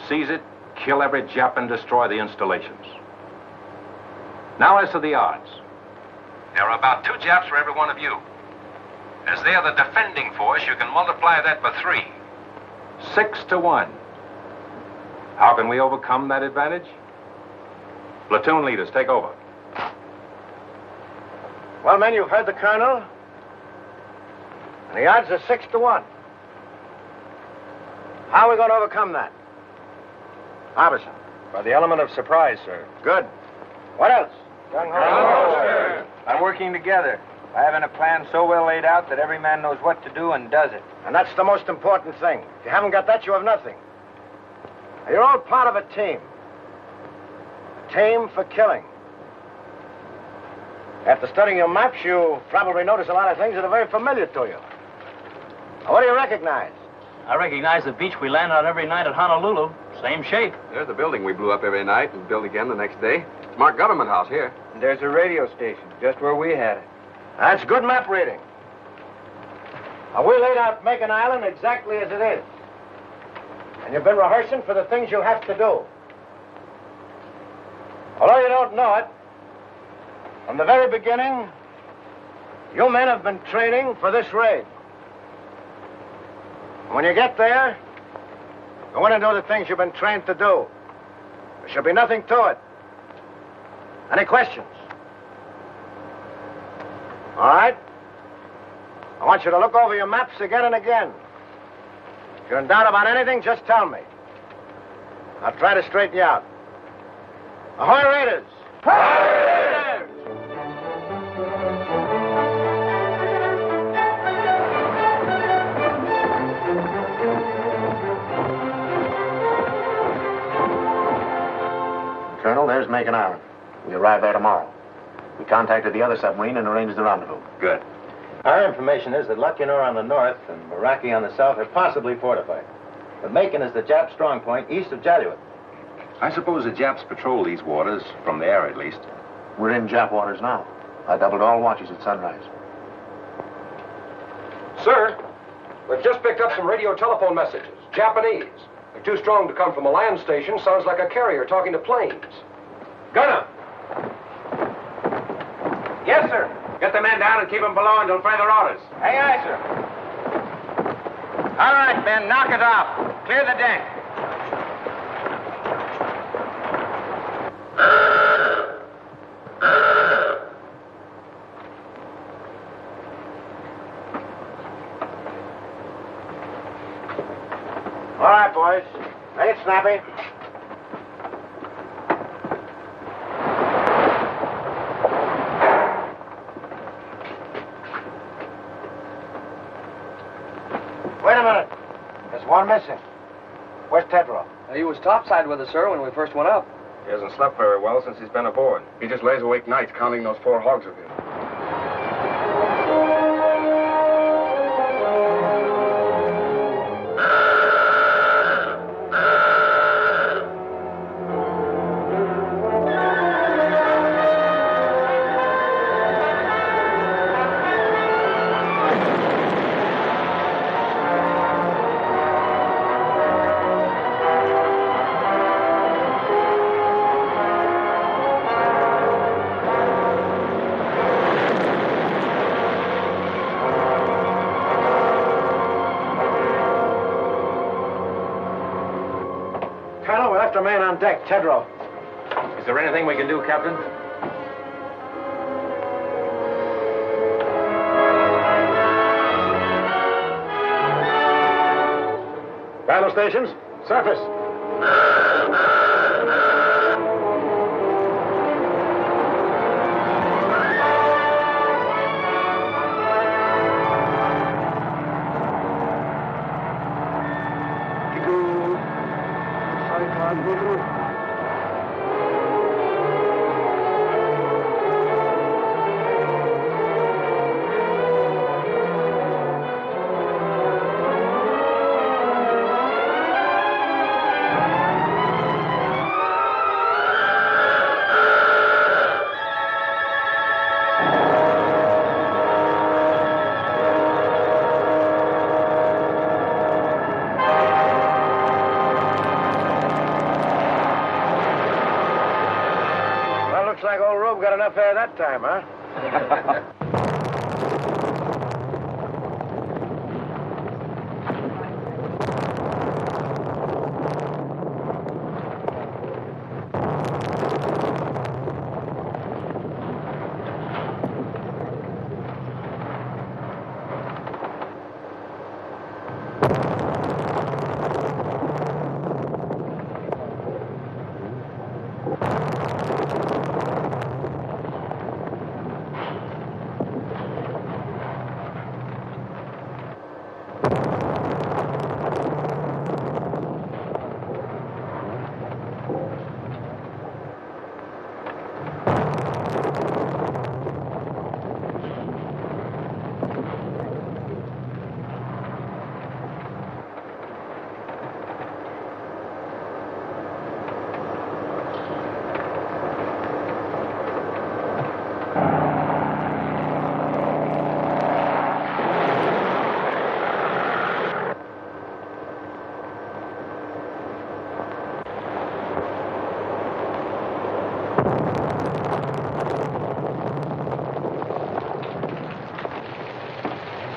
seize it, kill every Jap, and destroy the installations. Now, as to the odds. There are about 2 Japs for every one of you. As they're the defending force, you can multiply that by 3. 6 to 1. How can we overcome that advantage? Platoon leaders, take over. Well, men, you've heard the colonel. And the odds are 6 to 1. How are we going to overcome that? Harbison. By the element of surprise, sir. Good. What else? Gung Ho, sir. By working together. By having a plan so well laid out that every man knows what to do and does it. And that's the most important thing. If you haven't got that, you have nothing. Now, you're all part of a team. A team for killing. After studying your maps, you probably notice a lot of things that are very familiar to you. Now, what do you recognize? I recognize the beach we land on every night at Honolulu. Same shape. There's the building we blew up every night and built again the next day. It's marked Government House here. And there's a radio station, just where we had it. That's good map reading. Now, we laid out Makin Island exactly as it is. And you've been rehearsing for the things you have to do. Although you don't know it, from the very beginning, you men have been training for this raid. And when you get there, go in and do the things you've been trained to do. There should be nothing to it. Any questions? All right? I want you to look over your maps again and again. If you're in doubt about anything, just tell me. I'll try to straighten you out. Ahoy, Raiders! Ahoy, Raiders! Colonel, there's Makin Island. We arrive there tomorrow. We contacted the other submarine and arranged the rendezvous. Good. Our information is that Lucknow on the north and Meraki on the south are possibly fortified. But Makin is the Jap strong point east of Jaluyat. I suppose the Japs patrol these waters, from the air at least. We're in Jap waters now. I doubled all watches at sunrise. Sir, we've just picked up some radio telephone messages. Japanese. They're too strong to come from a land station. Sounds like a carrier talking to planes. Gunner! Yes, sir. Get the men down and keep them below until further orders. Aye, aye, sir. All right, men, knock it off. Clear the deck. All right, boys. Make it snappy. Wait a minute. There's one missing. Where's Tedrow? He was topside with us, sir, when we first went up. He hasn't slept very well since he's been aboard. He just lays awake nights counting those 4 hogs of his. Colonel, we left a man on deck, Tedrow. Is there anything we can do, Captain? Battle stations, surface. Looks like old Rube got enough air that time, huh?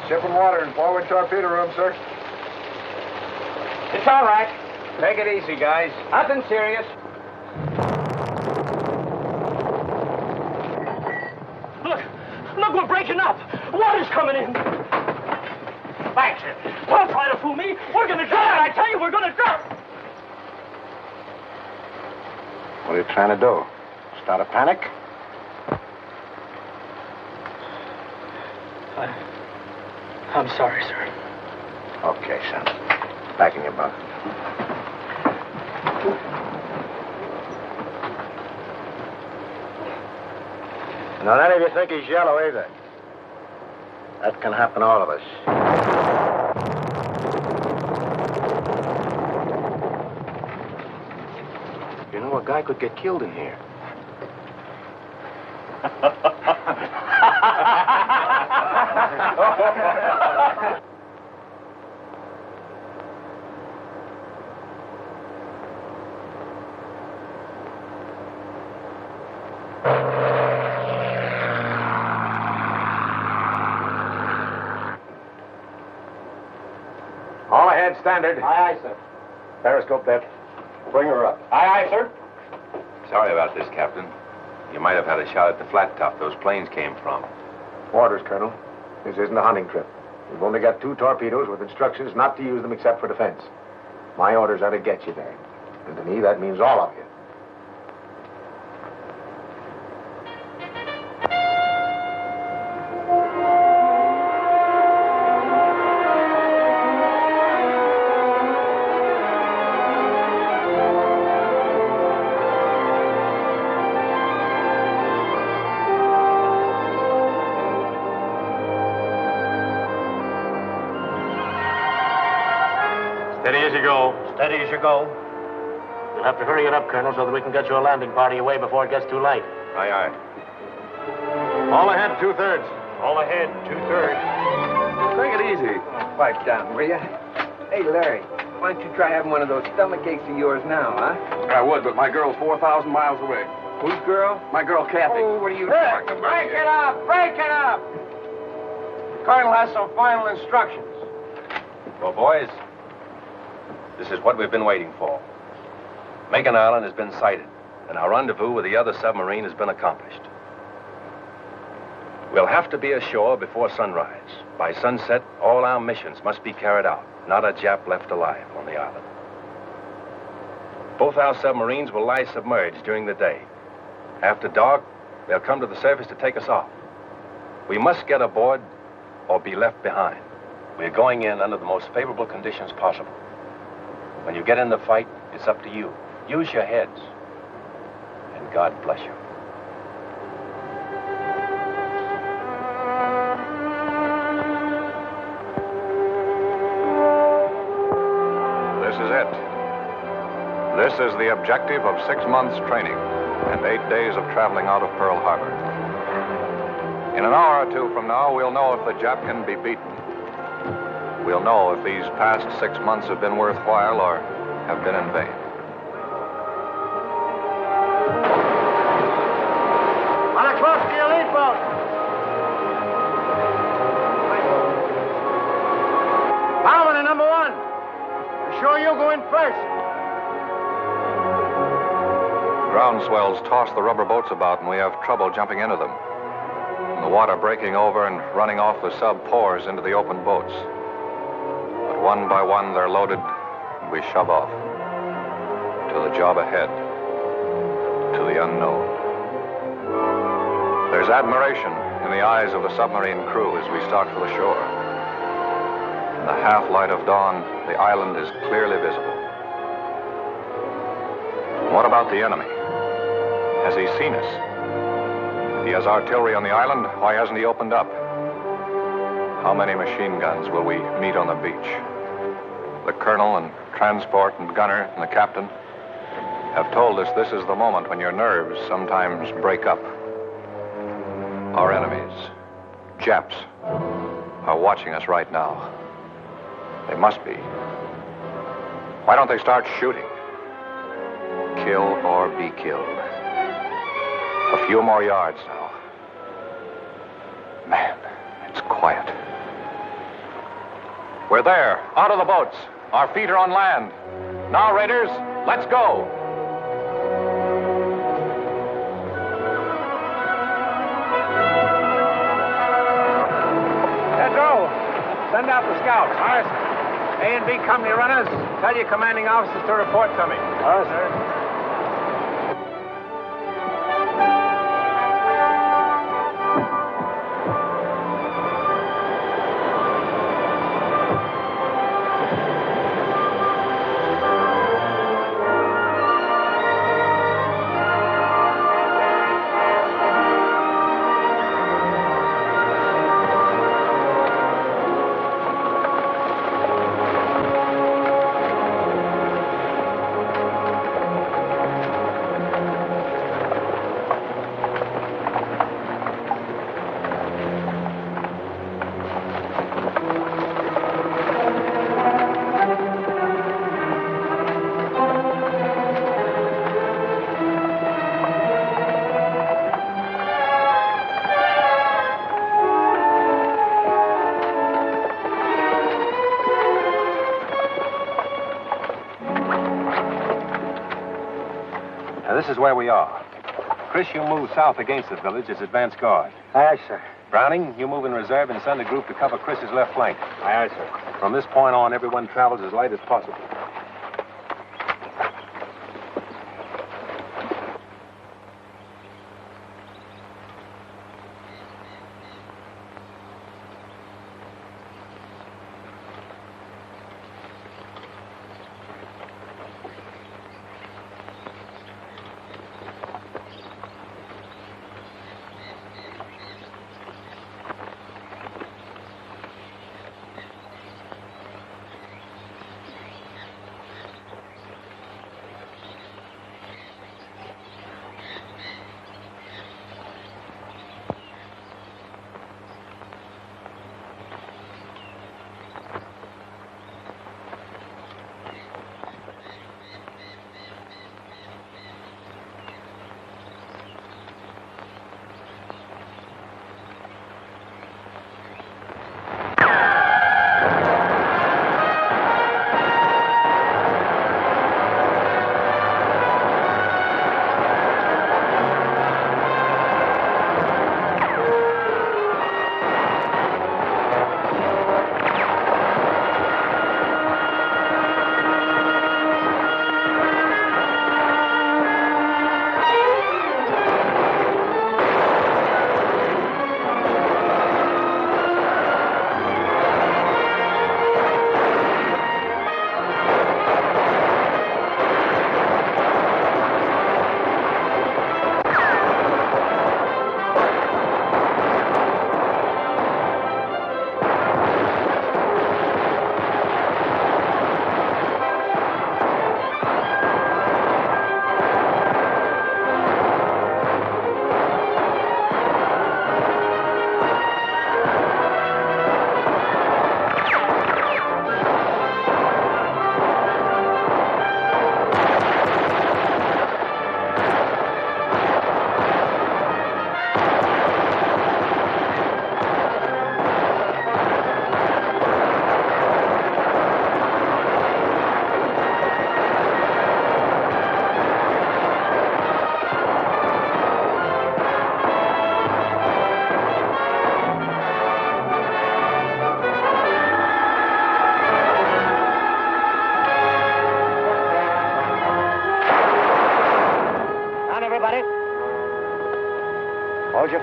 Ship and water in forward torpedo room, sir. It's all right. Take it easy, guys. Nothing serious. Look, we're breaking up. Water's coming in. Thanks. Don't try to fool me. We're gonna drown. I tell you, we're gonna drown. What are you trying to do? Start a panic? I'm sorry, sir. Okay, son. Back in your bunk. Now, none of you think he's yellow either. That can happen to all of us. You know, a guy could get killed in here. All ahead, standard. Aye, aye, sir. Periscope that. Bring her up. Aye, aye, sir. Sorry about this, Captain. You might have had a shot at the flat top those planes came from. Orders, Colonel. This isn't a hunting trip. We've only got 2 torpedoes with instructions not to use them except for defense. My orders are to get you there. And to me, that means all of you. Steady as you go. Steady as you go. You'll have to hurry it up, Colonel, so that we can get your landing party away before it gets too late. Aye, aye. All ahead, 2/3. All ahead, 2/3. Take it easy. Pipe down, will you? Hey, Larry, why don't you try having one of those stomach aches of yours now, huh? I would, but my girl's 4,000 miles away. Whose girl? My girl, Kathy. Oh, what are you talking about? Break it up! Break it up! The Colonel has some final instructions. Well, boys, this is what we've been waiting for. Makin Island has been sighted, and our rendezvous with the other submarine has been accomplished. We'll have to be ashore before sunrise. By sunset, all our missions must be carried out. Not a Jap left alive on the island. Both our submarines will lie submerged during the day. After dark, they'll come to the surface to take us off. We must get aboard or be left behind. We're going in under the most favorable conditions possible. When you get in the fight, it's up to you. Use your heads. And God bless you. This is it. This is the objective of 6 months' training and 8 days of traveling out of Pearl Harbor. In an hour or two from now, we'll know if the Jap can be beaten. We'll know if these past 6 months have been worthwhile or have been in vain. On a close to your lead boat. first. Ground swells toss the rubber boats about, and we have trouble jumping into them. And the water breaking over and running off the sub pours into the open boats. But one by one, they're loaded, and we shove off. To the job ahead. To the unknown. There's admiration in the eyes of the submarine crew as we start for the shore. In the half-light of dawn, the island is clearly visible. What about the enemy? Has he seen us? If he has artillery on the island, why hasn't he opened up? How many machine guns will we meet on the beach? The colonel and transport and gunner and the captain have told us this is the moment when your nerves sometimes break up. Our enemies, Japs, are watching us right now. They must be. Why don't they start shooting? Kill or be killed. A few more yards now. Man, it's quiet. We're there, out of the boats. Our feet are on land. Now, Raiders, let's go. Pedro, send out the scouts. All right, sir. A and B company runners, tell your commanding officers to report to me. All right, sir. This is where we are. Chris, you move south against the village as advance guard. Aye, sir. Browning, you move in reserve and send a group to cover Chris's left flank. Aye, sir. From this point on, everyone travels as light as possible.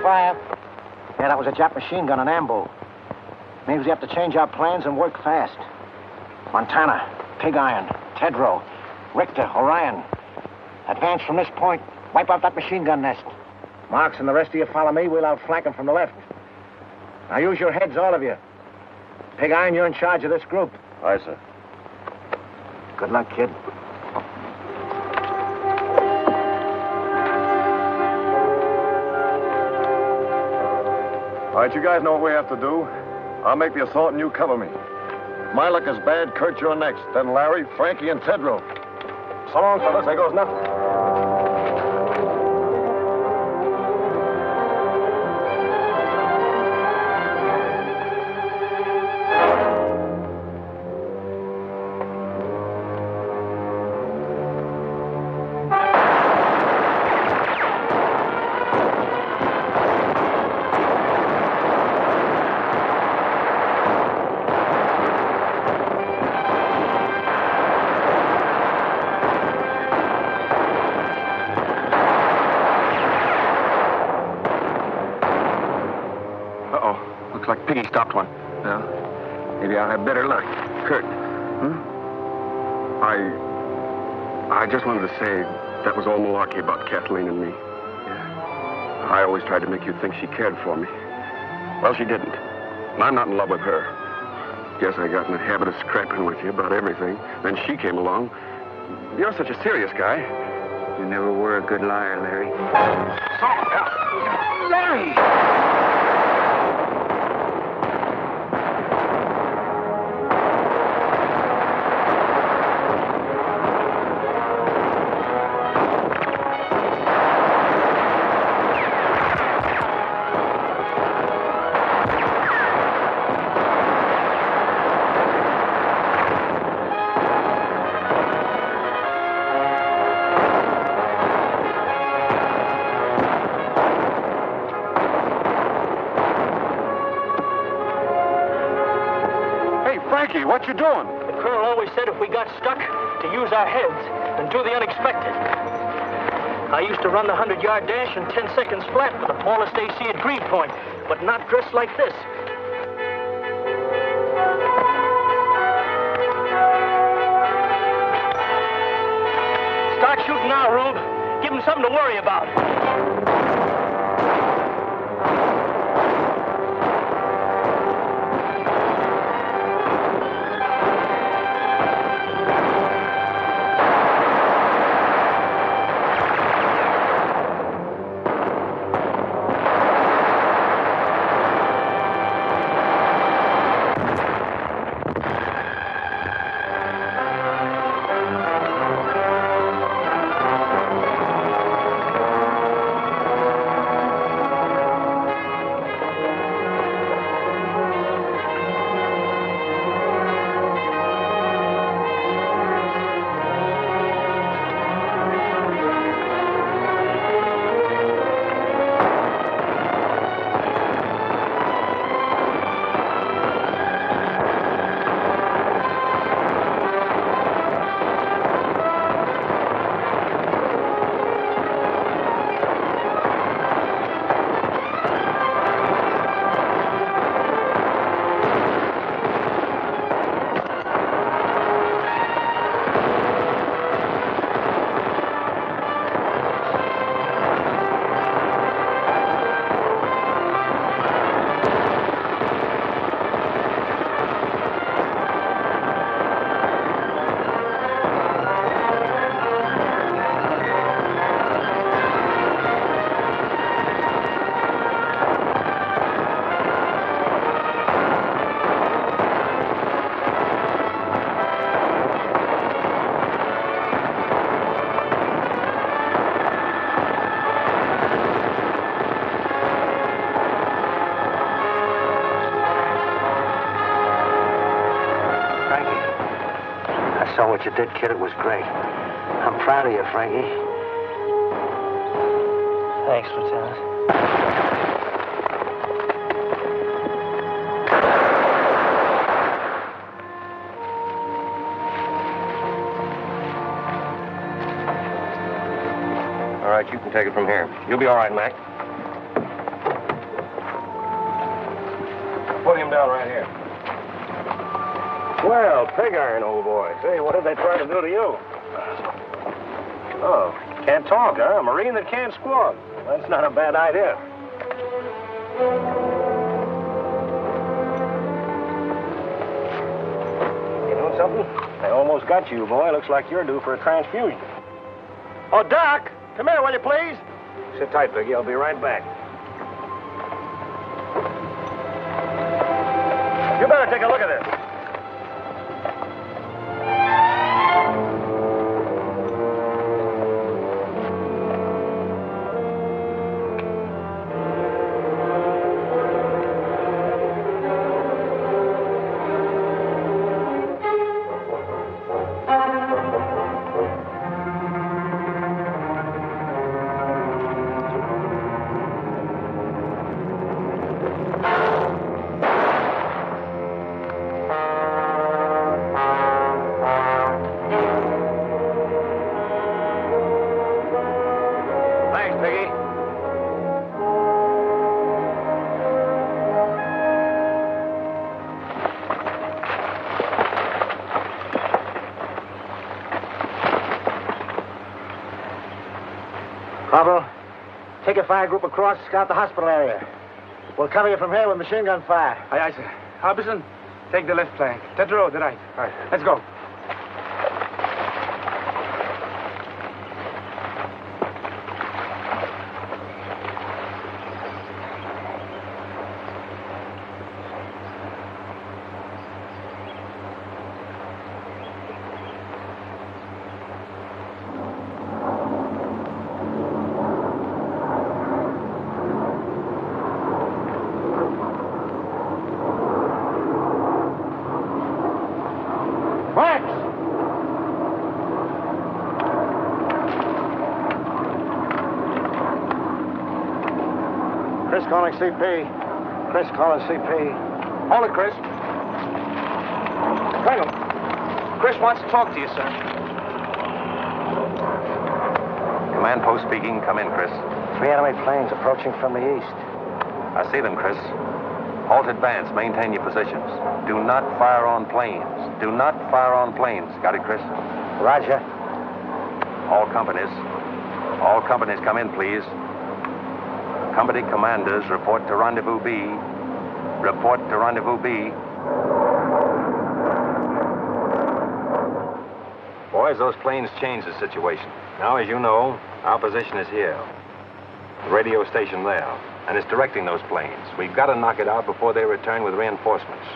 fire. Yeah, that was a Jap machine gun, an ambo. Means we have to change our plans and work fast. Montana, Pig Iron, Tedrow, Richter, Orion. Advance from this point. Wipe out that machine gun nest. Marks and the rest of you follow me. We'll outflank them from the left. Now use your heads, all of you. Pig Iron, you're in charge of this group. Aye, sir. Good luck, kid. All right, you guys know what we have to do. I'll make the assault and you cover me. If my luck is bad, Kurt, you're next. Then Larry, Frankie, and Tedrow. So long, fellas. There goes nothing. Like Piggy stopped one. Yeah. Maybe I'll have better luck. Kurt. I just wanted to say that was all malarkey about Kathleen and me. Yeah. I always tried to make you think she cared for me. Well, she didn't. And I'm not in love with her. Guess I got in the habit of scrapping with you about everything. Then she came along. You're such a serious guy. You never were a good liar, Larry. Larry! What you doing? The Colonel always said if we got stuck, to use our heads and do the unexpected. I used to run the 100-yard dash in 10 seconds flat with the smallest AC at Green Point, but not dressed like this. Start shooting now, Rube. Give him something to worry about. What you did, kid, it was great. I'm proud of you, Frankie. Thanks, Lieutenant. All right, you can take it from here. You'll be all right, Mac. Put him down right here. Well, pig iron, old boy. Say, what did they try to do to you? Oh, can't talk, huh? A Marine that can't squawk. That's not a bad idea. You know something? I almost got you, boy. Looks like you're due for a transfusion. Oh, Doc! Come here, will you, please? Sit tight, Piggy. I'll be right back. You better take a look at this. Corporal, take a fire group across, scout the hospital area. We'll cover you from here with machine gun fire. Aye, aye, sir. Harbison, take the left flank. Tetro, the right. All right. Let's go. Chris calling CP. Chris calling CP. Hold it, Chris. Colonel, Chris wants to talk to you, sir. Command post speaking. Come in, Chris. 3 enemy planes approaching from the east. I see them, Chris. Halt advance. Maintain your positions. Do not fire on planes. Do not fire on planes. Got it, Chris? Roger. All companies come in, please. Company commanders, report to Rendezvous B. Report to Rendezvous B. Boys, those planes changed the situation. Now, as you know, our position is here. The radio station there. And it's directing those planes. We've got to knock it out before they return with reinforcements.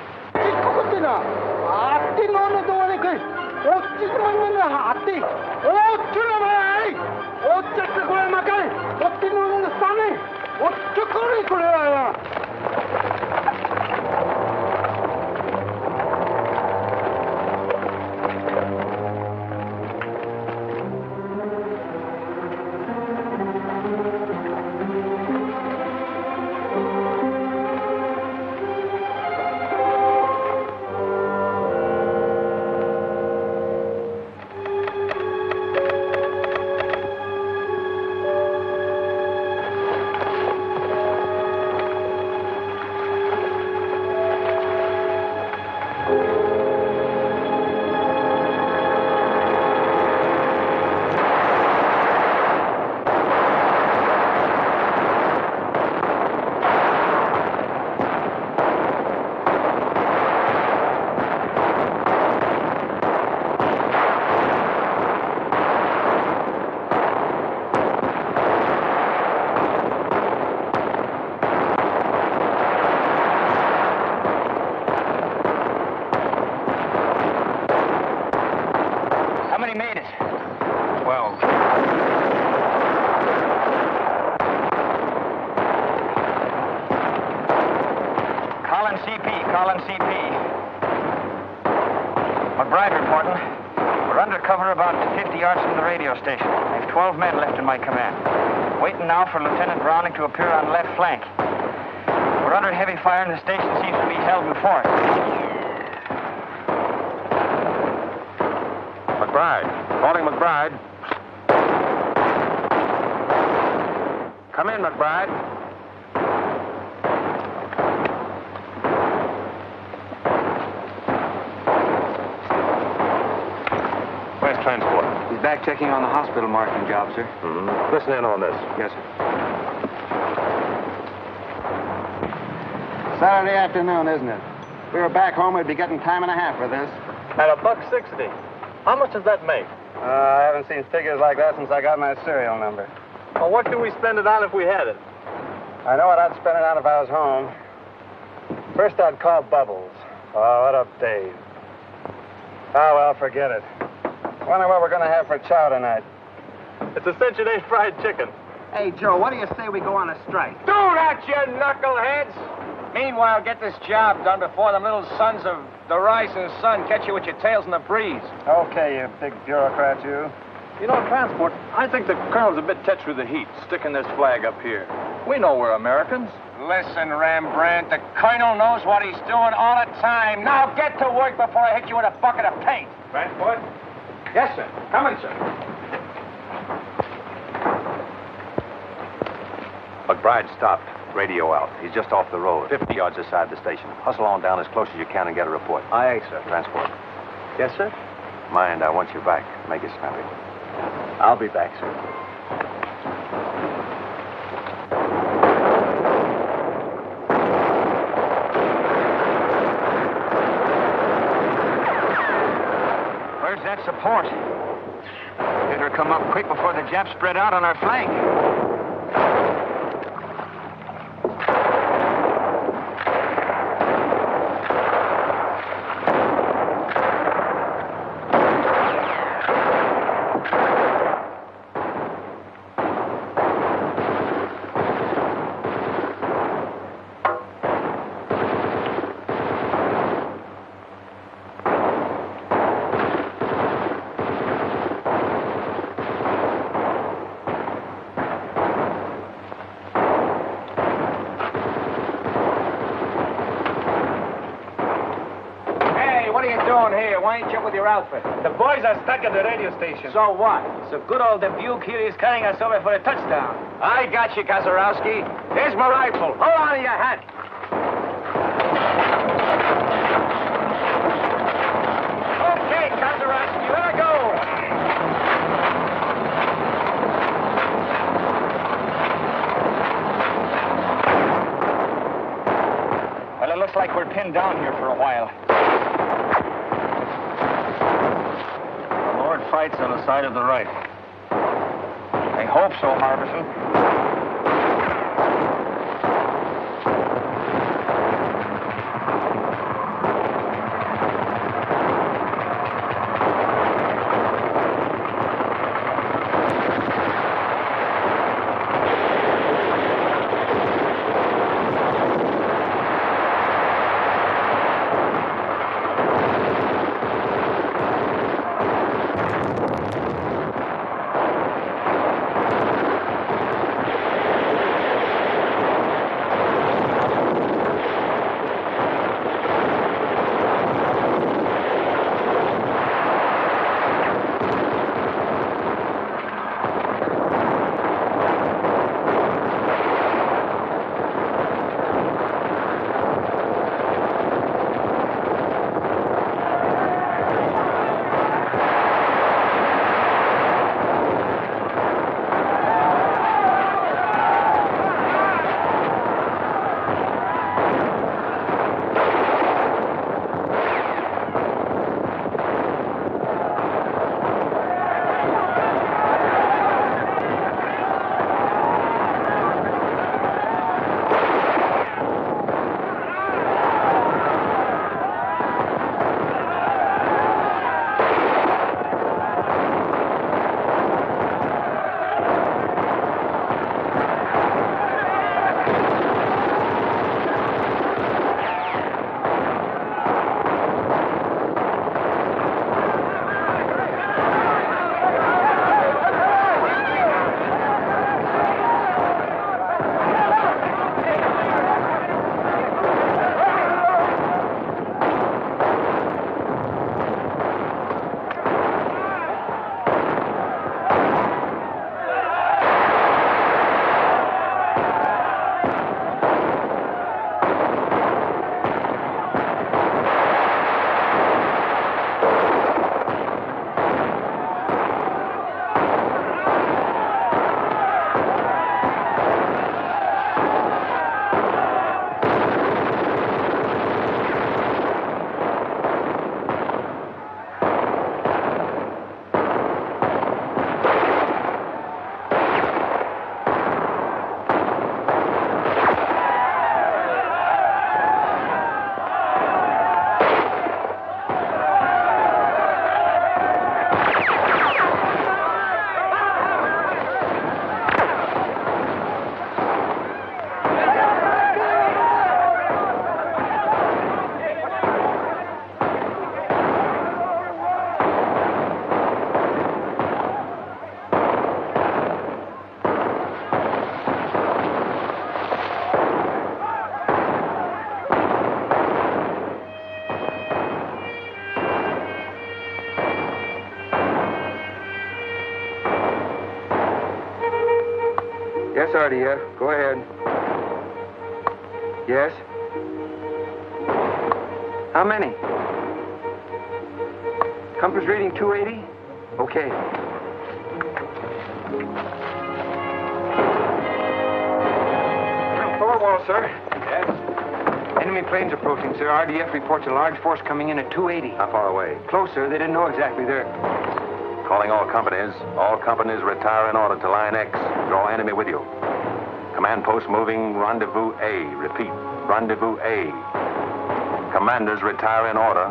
Colin CP. McBride reporting. We're under cover about 50 yards from the radio station. I have 12 men left in my command. Waiting now for Lieutenant Browning to appear on left flank. We're under heavy fire and the station seems to be held in force. McBride. Calling McBride. Come in, McBride. Fact-checking on the hospital marking job, sir. Listen in on this. Yes, sir. Saturday afternoon, isn't it? If we were back home, we'd be getting time and a half for this. At $1.60. How much does that make? I haven't seen figures like that since I got my serial number. Well, what can we spend it on if we had it? I know what I'd spend it on if I was home. First, I'd call Bubbles. Oh, what a Dave. Oh, well, forget it. Wonder what we're going to have for chow tonight. It's a cinch it ain't fried chicken. Hey, Joe, what do you say we go on a strike? Do that, you knuckleheads! Meanwhile, get this job done before them little sons of the rising sun catch you with your tails in the breeze. Okay, you big bureaucrat, you. You know, Transport, I think the Colonel's a bit touched with the heat, sticking this flag up here. We know we're Americans. Listen, Rembrandt, the Colonel knows what he's doing all the time. Now get to work before I hit you with a bucket of paint. Transport? Yes, sir. Coming, sir. McBride stopped. Radio out. He's just off the road, 50 yards aside the station. Hustle on down as close as you can and get a report. Aye, sir. Transport. Yes, sir? Mind, I want you back. Make it snappy. I'll be back, sir. Where's that support? Better come up quick before the Japs spread out on our flank. Why ain't you with your outfit? The boys are stuck at the radio station. So what? So good old Dubuque here is carrying us over for a touchdown. I got you, Kazarowski. Here's my rifle. Hold on to your hat. Okay, Kazarowski, let her go. Well, it looks like we're pinned down here for a while. Fights on the side of the right. I hope so, Harbison. RDF. Go ahead. Yes? How many? Compass reading 280? Okay. Thorwald, sir. Yes? Enemy planes approaching, sir. RDF reports a large force coming in at 280. How far away? Close, sir. They didn't know exactly. They're... Calling all companies. All companies retire in order to line X. Draw enemy with you. Command post moving rendezvous A. Repeat, rendezvous A. Commanders retire in order.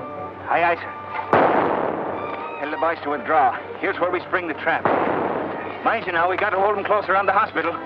Aye, aye, sir. Tell the boys to withdraw. Here's where we spring the trap. Mind you now, we got to hold them close around the hospital.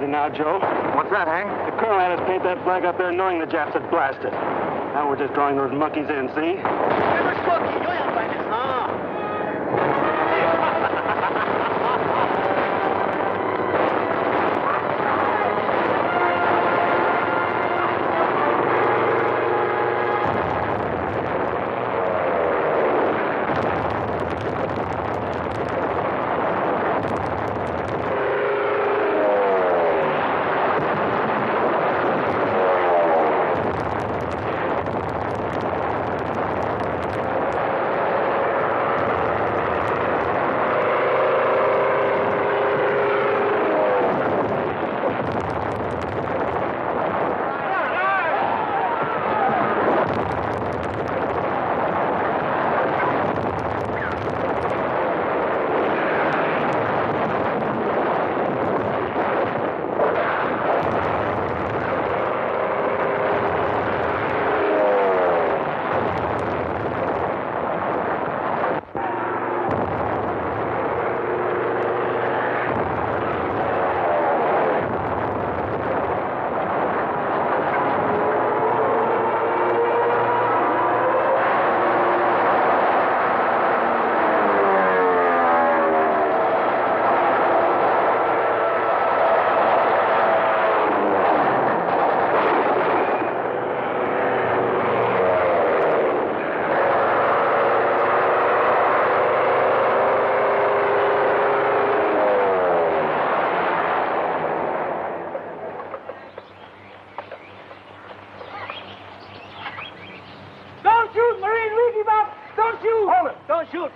Now, Joe. What's that, Hank? The colonel had us paint that flag up there knowing the Japs had blasted. Now we're just drawing those monkeys in, see?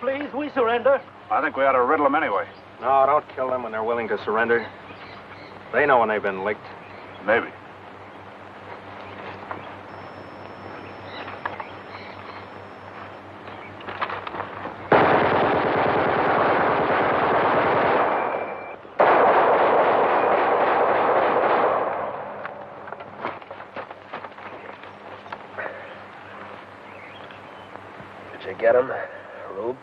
please. We surrender. I think we ought to riddle them anyway. No, don't kill them when they're willing to surrender. They know when they've been licked. Maybe. Did you get him, Rube?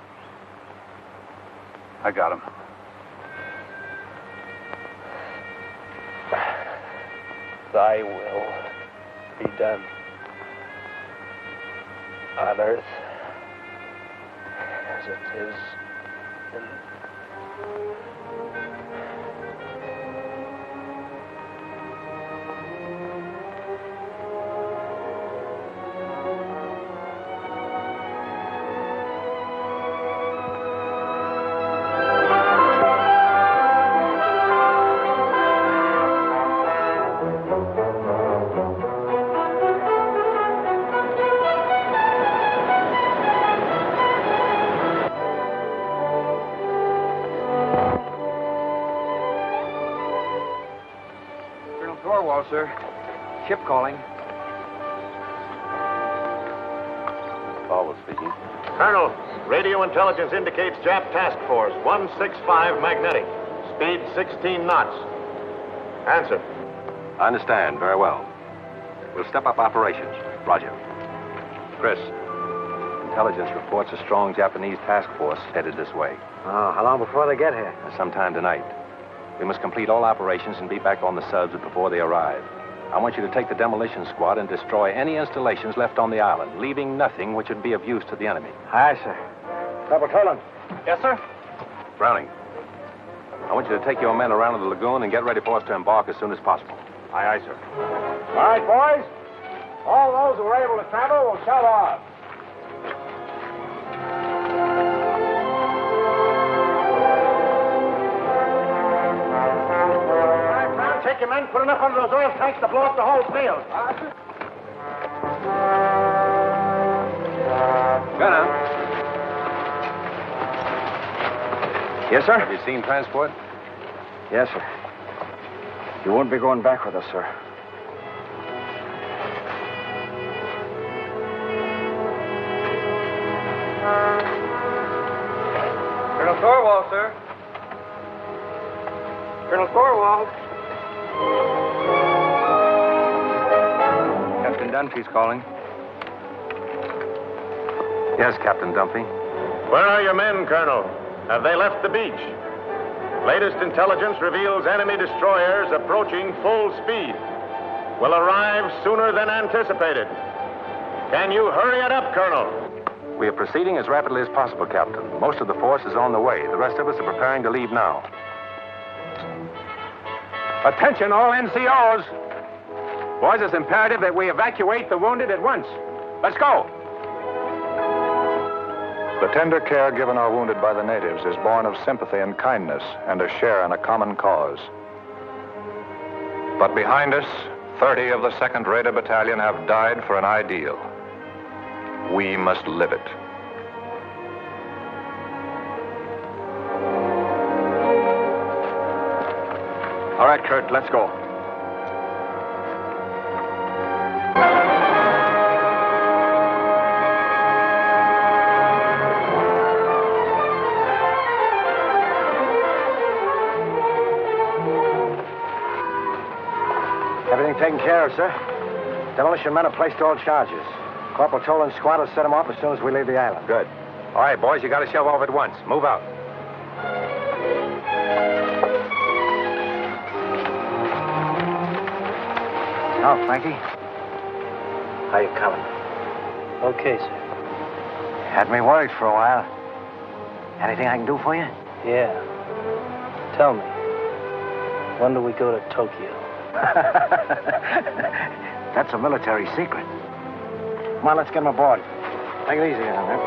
I got him. Thy will be done on earth as it is in... Thorwald, sir. Ship calling. Thorwald speaking. Colonel, radio intelligence indicates Jap Task Force 165 magnetic. Speed 16 knots. Answer. I understand. Very well. We'll step up operations. Roger. Chris, intelligence reports a strong Japanese task force headed this way. Oh, how long before they get here? Sometime tonight. We must complete all operations and be back on the subs before they arrive. I want you to take the demolition squad and destroy any installations left on the island, leaving nothing which would be of use to the enemy. Aye, sir. Double Toland. Yes, sir? Browning, I want you to take your men around to the lagoon and get ready for us to embark as soon as possible. Aye, aye, sir. All right, boys. All those who are able to travel will shove off. Take your men, put enough under those oil tanks to blow up the whole field. Gunner. Yes, sir? Have you seen transport? Yes, sir. You won't be going back with us, sir. Colonel Thorwald, sir. Colonel Thorwald. Captain Dunphy's calling. Yes, Captain Dunphy. Where are your men, Colonel? Have they left the beach? Latest intelligence reveals enemy destroyers approaching full speed. Will arrive sooner than anticipated. Can you hurry it up, Colonel? We are proceeding as rapidly as possible, Captain. Most of the force is on the way. The rest of us are preparing to leave now. Attention, all NCOs. Boys, it's imperative that we evacuate the wounded at once. Let's go. The tender care given our wounded by the natives is born of sympathy and kindness and a share in a common cause. But behind us, 30 of the 2nd Raider Battalion have died for an ideal. We must live it. All right, Kurt, let's go. Everything taken care of, sir. Demolition men have placed all charges. Corporal Toland's squad will set them off as soon as we leave the island. Good. All right, boys, you got to shove off at once. Move out. Now, Frankie. How you coming? Okay, sir. Had me worried for a while. Anything I can do for you? Yeah. Tell me, when do we go to Tokyo? That's a military secret. Come on, let's get him aboard. Take it easy now, man.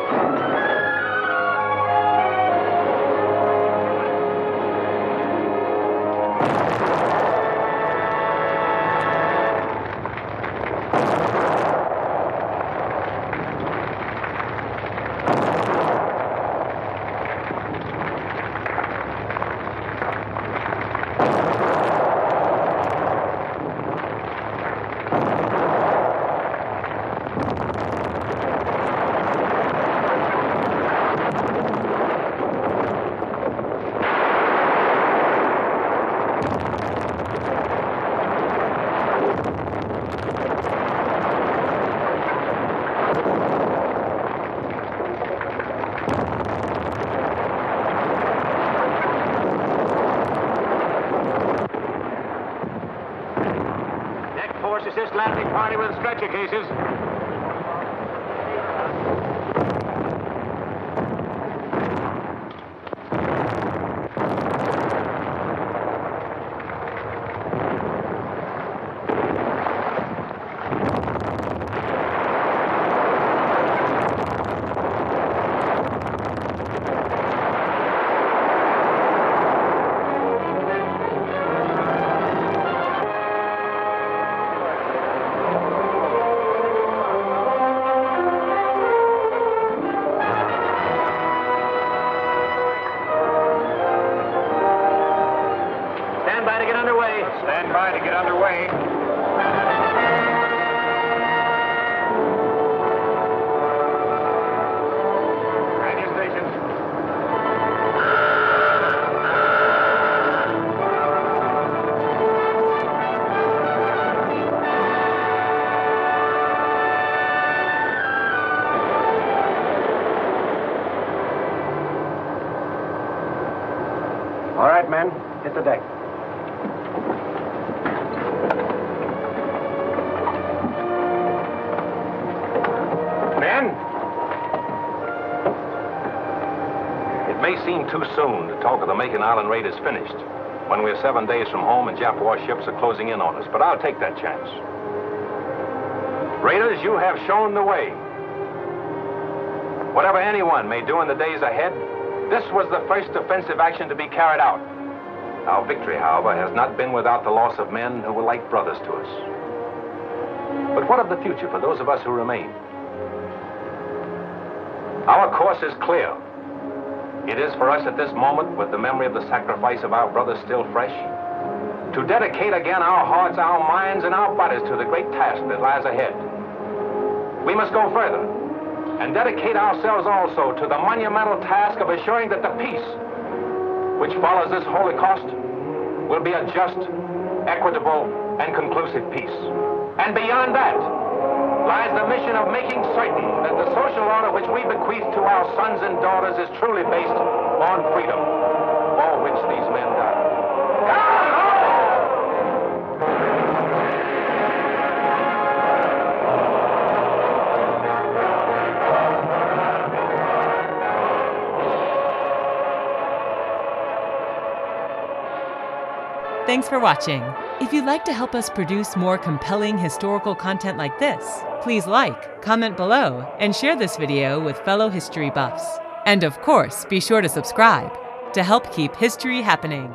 Force assist landing party with stretcher cases. Stand by to get underway. Radio stations. All right, men, hit the deck. It may seem too soon to talk of the Makin Island raid is finished, when we're 7 days from home and Jap warships are closing in on us, but I'll take that chance. Raiders, you have shown the way. Whatever anyone may do in the days ahead, this was the first offensive action to be carried out. Our victory, however, has not been without the loss of men who were like brothers to us. But what of the future for those of us who remain? Our course is clear. It is for us at this moment, with the memory of the sacrifice of our brothers still fresh, to dedicate again our hearts, our minds, and our bodies to the great task that lies ahead. We must go further and dedicate ourselves also to the monumental task of assuring that the peace which follows this holocaust will be a just, equitable, and conclusive peace. And beyond that lies the mission of making certain that the social order which we bequeath to our sons and daughters is truly based on freedom, for which these men died. Thanks for watching. If you'd like to help us produce more compelling historical content like this, please like, comment below, and share this video with fellow history buffs. And of course, be sure to subscribe to help keep history happening.